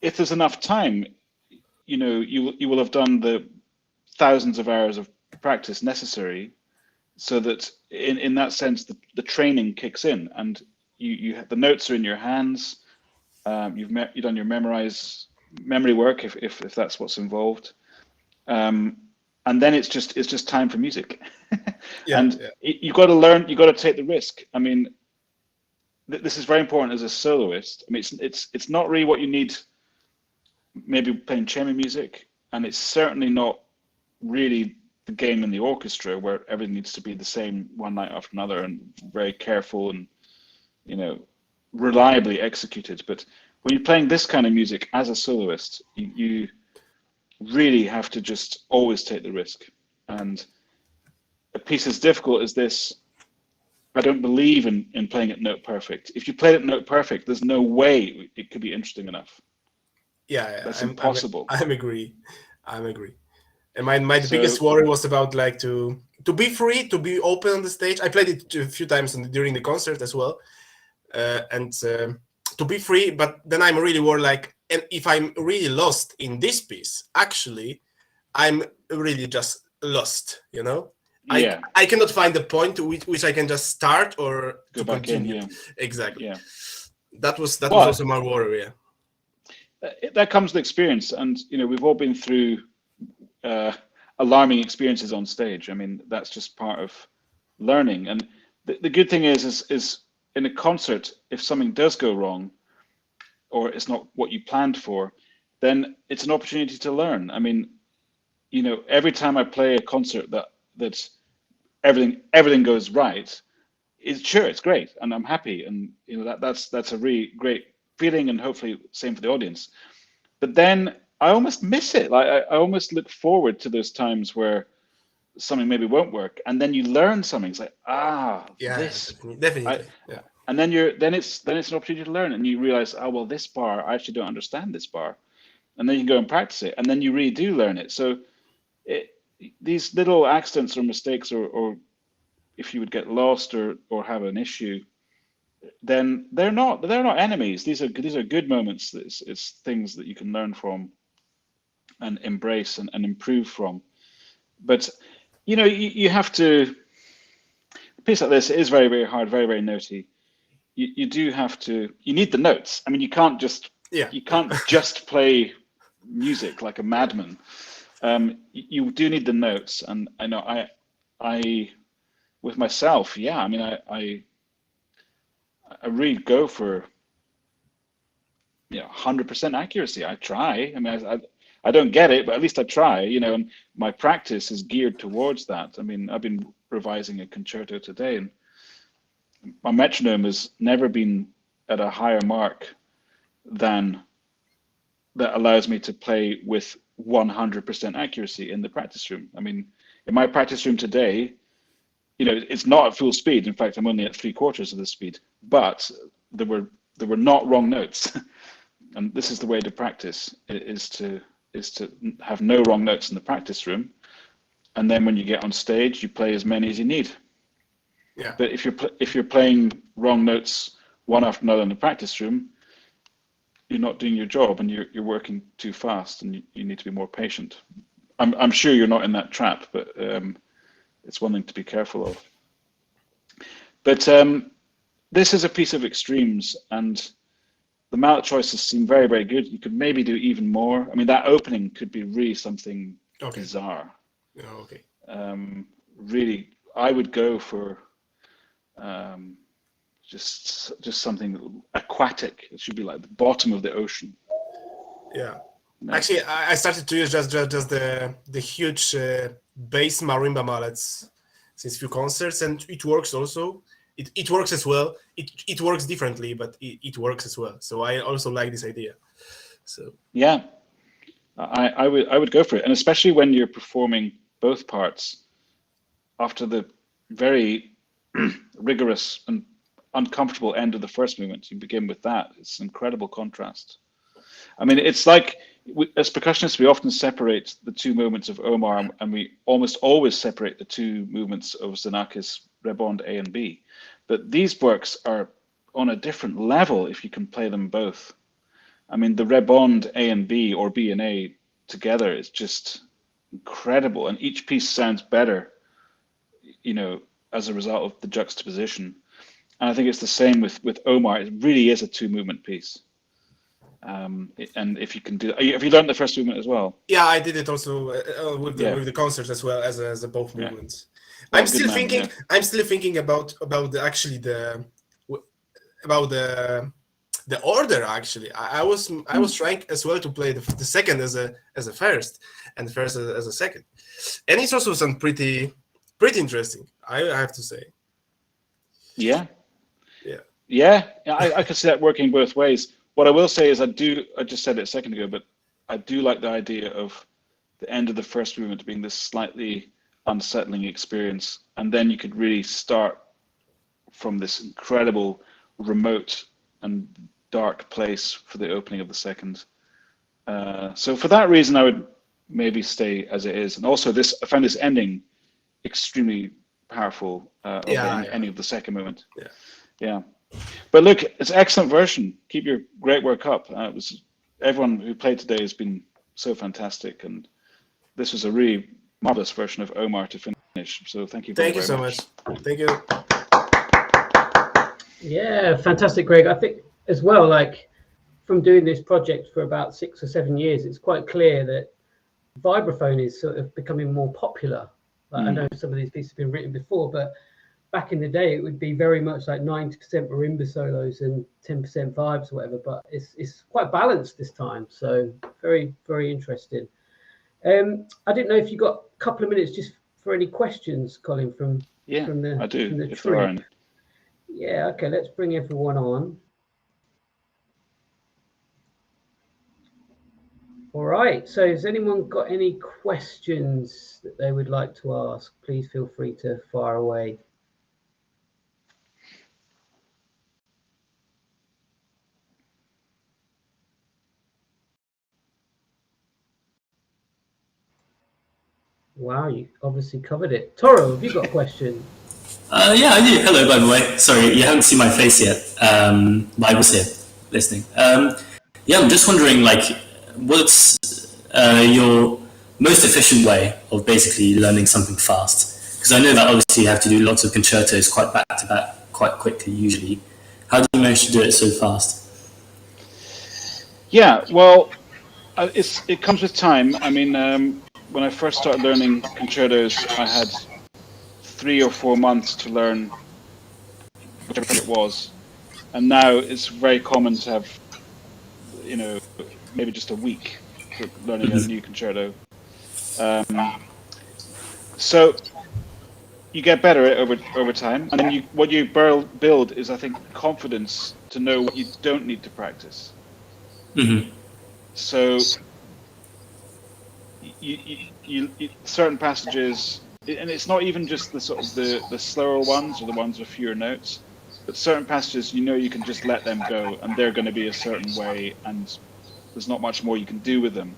if there's enough time, you will have done the thousands of hours of practice necessary, so that in that sense the training kicks in, and you the notes are in your hands. You've done your memory work if that's what's involved. And then it's just time for music. You got to learn. You got to take the risk. I mean, this is very important as a soloist. I mean, it's not really what you need. Maybe playing chamber music, and it's certainly not really the game in the orchestra where everything needs to be the same one night after another and very careful and reliably executed. But when you're playing this kind of music as a soloist, you really have to just always take the risk. And a piece as difficult as this, I don't believe in playing it note perfect. If you play it note perfect, there's no way it could be interesting enough. Yeah, that's impossible. I agree. And my biggest worry was about like to be free, to be open on the stage. I played it a few times during the concert as well, and to be free. But then I'm really worried, like, and if I'm really lost in this piece, actually, I'm really just lost, you know. Yeah. I cannot find the point which I can just start or Go to back continue. in. Yeah. Exactly. Yeah. That was also my worry. Yeah. That comes with experience, and we've all been through alarming experiences on stage. I mean, that's just part of learning. And the good thing is in a concert, if something does go wrong, or it's not what you planned for, then it's an opportunity to learn. I mean, every time I play a concert that everything goes right, it's great, and I'm happy, and that's a really great feeling, and hopefully same for the audience. But then I almost miss it. Like I almost look forward to those times where something maybe won't work, and then you learn something. It's like, this. Definitely. Yeah. And then it's an opportunity to learn, and you realize, well, this bar, I actually don't understand this bar, and then you can go and practice it, and then you really do learn it. So these little accidents or mistakes, or if you would get lost or have an issue, then they're not enemies. These are good moments. It's things that you can learn from and embrace and improve from. But you have to. A piece like this is very, very hard, very, very notey. You do have to. You need the notes. I mean, you can't just play music like a madman. You do need the notes, and I know I with myself, yeah. I mean, I really go for 100% accuracy. I try. I mean, I don't get it, but at least I try. And my practice is geared towards that. I mean, I've been revising a concerto today, and my metronome has never been at a higher mark than that allows me to play with 100% accuracy in the practice room. I mean, in my practice room today, it's not at full speed. In fact, I'm only at 3/4 of the speed, but there were not wrong notes. And this is the way to practice, is to have no wrong notes in the practice room. And then when you get on stage, you play as many as you need. Yeah. But if you're playing wrong notes one after another in the practice room, you're not doing your job, and you're working too fast, and you need to be more patient. I'm sure you're not in that trap, but it's one thing to be careful of. But this is a piece of extremes, and the mallet choices seem very, very good. You could maybe do even more. I mean, that opening could be really something bizarre. Oh, okay. Really, I would go for just something aquatic. It should be like the bottom of the ocean. Yeah. Actually, I started to use just the huge bass marimba mallets since few concerts, and it works also. It works as well. It works differently, but it works as well. So I also like this idea. So yeah, I would go for it, and especially when you're performing both parts after the very rigorous and uncomfortable end of the first movement. You begin with that. It's an incredible contrast. I mean, it's like as percussionists, we often separate the two movements of Omar, and we almost always separate the two movements of Xenakis Rebond A and B. But these works are on a different level if you can play them both. I mean, the Rebond A and B, or B and A together, is just incredible, and each piece sounds better, as a result of the juxtaposition. And I think it's the same with Omar. It really is a two-movement piece. And if you can do that, have you learned the first movement as well? Yeah, I did it also with the concerts as well as both movements. I'm still thinking about the order. Actually, I was trying as well to play the second as a first, and the first as a second, and it's also some pretty interesting. I have to say. Yeah. I can see that working both ways. What I will say is I just said it a second ago, but I do like the idea of the end of the first movement being this slightly unsettling experience, and then you could really start from this incredible remote and dark place for the opening of the second. So for that reason, I would maybe stay as it is. And also I found this ending extremely powerful of any of the second movement. Yeah. But look, it's an excellent version. Keep your great work up. Everyone who played today has been so fantastic, and this was a really marvelous version of Omar to finish. So thank you Thank you so much. Thank you. Yeah, fantastic, Greg. I think as well, like from doing this project for about 6 or 7 years, it's quite clear that vibraphone is sort of becoming more popular. Like, I know some of these pieces have been written before, but back in the day, it would be very much like 90% marimba solos and 10% vibes or whatever. But it's quite balanced this time, so very, very interesting. I didn't know if you got a couple of minutes just for any questions, Colin, from the I do, from the if there are troupe. any. Yeah, okay, let's bring everyone on. All right, so has anyone got any questions that they would like to ask? Please feel free to fire away. Wow, you obviously covered it. Toro, have you got a question? Yeah, I do. Hello, by the way. Sorry, you haven't seen my face yet, but I was here listening. Yeah, I'm just wondering, like, what's your most efficient way of basically learning something fast? Because I know that obviously you have to do lots of concertos quite back to back, quite quickly usually. How do you manage to do it so fast? Yeah, well, it comes with time. I mean, when I first started learning concertos, I had 3 or 4 months to learn whatever it was, and now it's very common to have, maybe just a week for learning a new concerto. So you get better at it over time, and then what you build is, I think, confidence to know what you don't need to practice. So you certain passages, and it's not even just the sort of the slower ones or the ones with fewer notes, but certain passages you can just let them go, and they're going to be a certain way, and there's not much more you can do with them.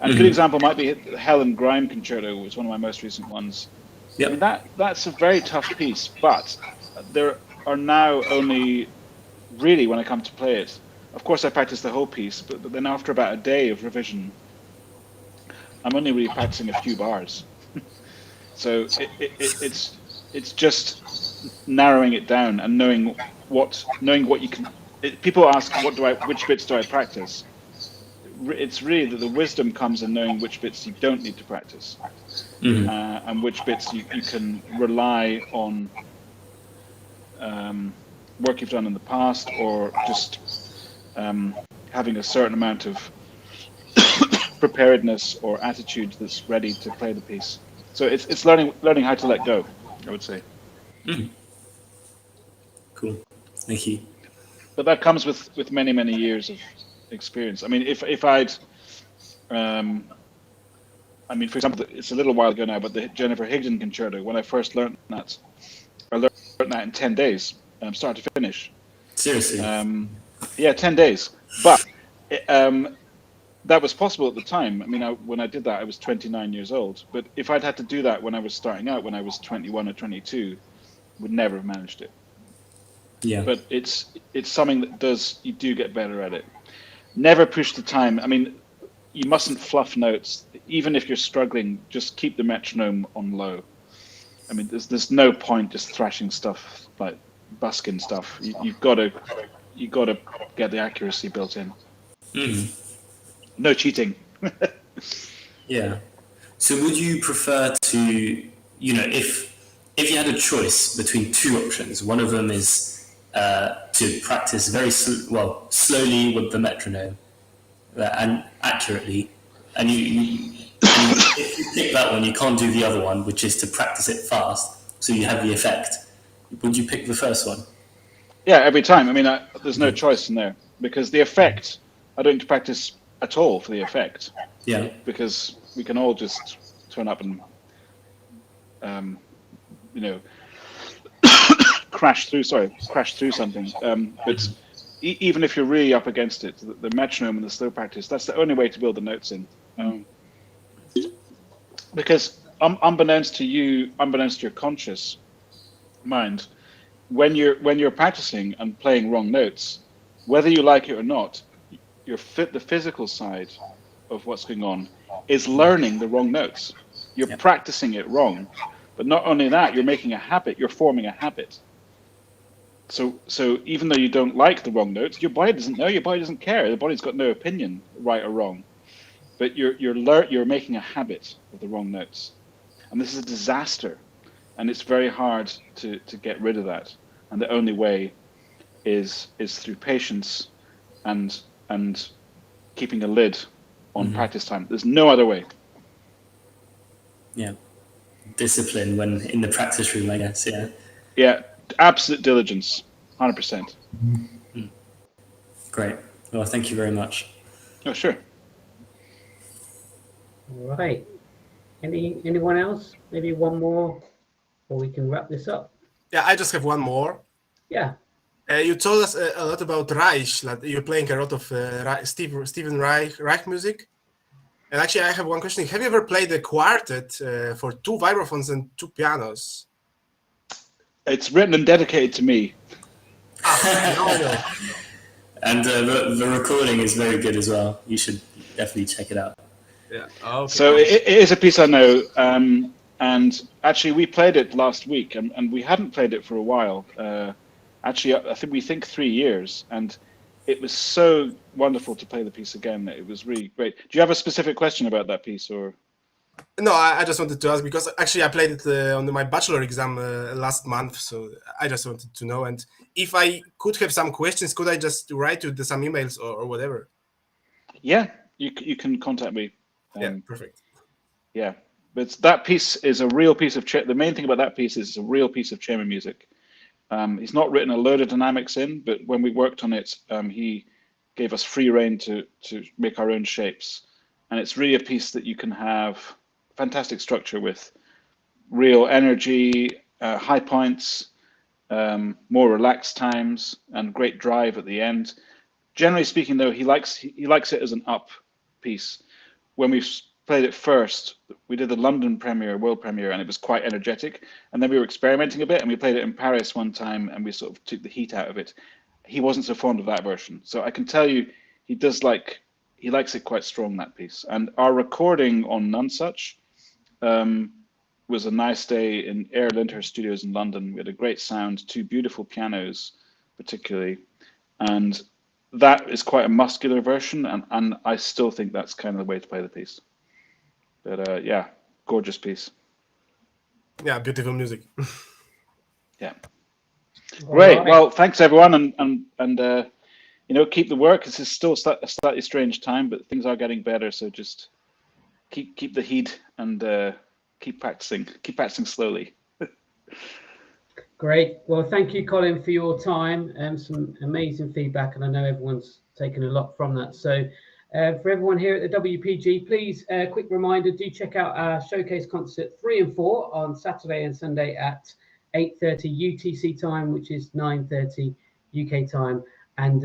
And a good example might be the Helen Grime Concerto, which is one of my most recent ones. Yep. I mean, that's a very tough piece, but there are now only really, when I come to play it, of course I practice the whole piece, but then after about a day of revision, I'm only really practicing a few bars. So it's just narrowing it down and knowing what you can. People ask, which bits do I practice? It's really that the wisdom comes in knowing which bits you don't need to practice, and which bits you can rely on work you've done in the past, or just having a certain amount of preparedness or attitude that's ready to play the piece. So it's learning how to let go, I would say. Cool, thank you. But that comes with many years of experience. I mean, if I'd I mean, for example, it's a little while ago now, but the Jennifer Higdon Concerto, when I first learned that, I learned that in 10 days, start to finish. Seriously? Yeah, 10 days. But that was possible at the time. I mean, when I did that, I was 29 years old. But if I'd had to do that when I was starting out, when I was 21 or 22, would never have managed it. Yeah. But it's something that you do get better at it. Never push the time. I mean, you mustn't fluff notes. Even if you're struggling, just keep the metronome on low. I mean, there's no point just thrashing stuff like buskin stuff. You've got to get the accuracy built in. No cheating. Yeah. So would you prefer to, if you had a choice between two options, one of them is to practice very slowly with the metronome and accurately, and if you pick that one, you can't do the other one, which is to practice it fast, so you have the effect. Would you pick the first one? Yeah, every time. I mean, there's no choice in there, because the effect, I don't need to practice at all for the effect. Yeah. Because we can all just turn up and, crash through something. But even if you're really up against it, the metronome and the slow practice, that's the only way to build the notes in. Because unbeknownst to your conscious mind, when you're practicing and playing wrong notes, whether you like it or not, the physical side of what's going on is learning the wrong notes. You're practicing it wrong. But not only that, you're making a habit. You're forming a habit. So even though you don't like the wrong notes, your body doesn't know. Your body doesn't care. The body's got no opinion, right or wrong. But you're making a habit of the wrong notes, and this is a disaster. And it's very hard to get rid of that. And the only way is through patience and keeping a lid on practice time. There's no other way. Yeah. Discipline when in the practice room, I guess. Yeah. Yeah. Absolute diligence. 100%. Great. Well, thank you very much. Oh, sure. All right. Anyone else? Maybe one more, or we can wrap this up. Yeah, I just have one more. Yeah. You told us a lot about Reich. Like you're playing a lot of Stephen Reich music. And actually, I have one question. Have you ever played a quartet for 2 vibraphones and 2 pianos? It's written and dedicated to me. No. And the recording is very good as well. You should definitely check it out. Yeah. Okay. So it is a piece I know. And actually, we played it last week, and we hadn't played it for a while. Actually, I think we think 3 years, and it was so wonderful to play the piece again. It was really great. Do you have a specific question about that piece, or? No, I just wanted to ask because actually I played it on my bachelor exam last month, so I just wanted to know. And if I could have some questions, could I just write you some emails or whatever? Yeah, you can contact me. Yeah, perfect. Yeah, but that piece is a real piece of the main thing about that piece is it's a real piece of chamber music. He's not written a load of dynamics in, but when we worked on it, he gave us free rein to make our own shapes. And it's really a piece that you can have fantastic structure with real energy, high points, more relaxed times, and great drive at the end. Generally speaking, though, he likes it as an up piece. When we played it first, we did the London premiere, world premiere, and it was quite energetic. And then we were experimenting a bit, and we played it in Paris one time, and we sort of took the heat out of it. He wasn't so fond of that version. So I can tell you, he likes it quite strong, that piece. And our recording on Nonesuch was a nice day in Air Lyndhurst Studios in London. We had a great sound, 2 beautiful pianos, particularly. And that is quite a muscular version, and I still think that's kind of the way to play the piece. But yeah, gorgeous piece. Yeah, beautiful music. Yeah. Great. Well, thanks everyone, and keep the work. This is still a slightly strange time, but things are getting better. So just keep the heat and keep practicing slowly. Great. Well, thank you, Colin, for your time and some amazing feedback. And I know everyone's taken a lot from that. So for everyone here at the WPG, please, quick reminder, do check out our showcase concert 3 and 4 on Saturday and Sunday at 8:30 UTC time, which is 9:30 UK time. And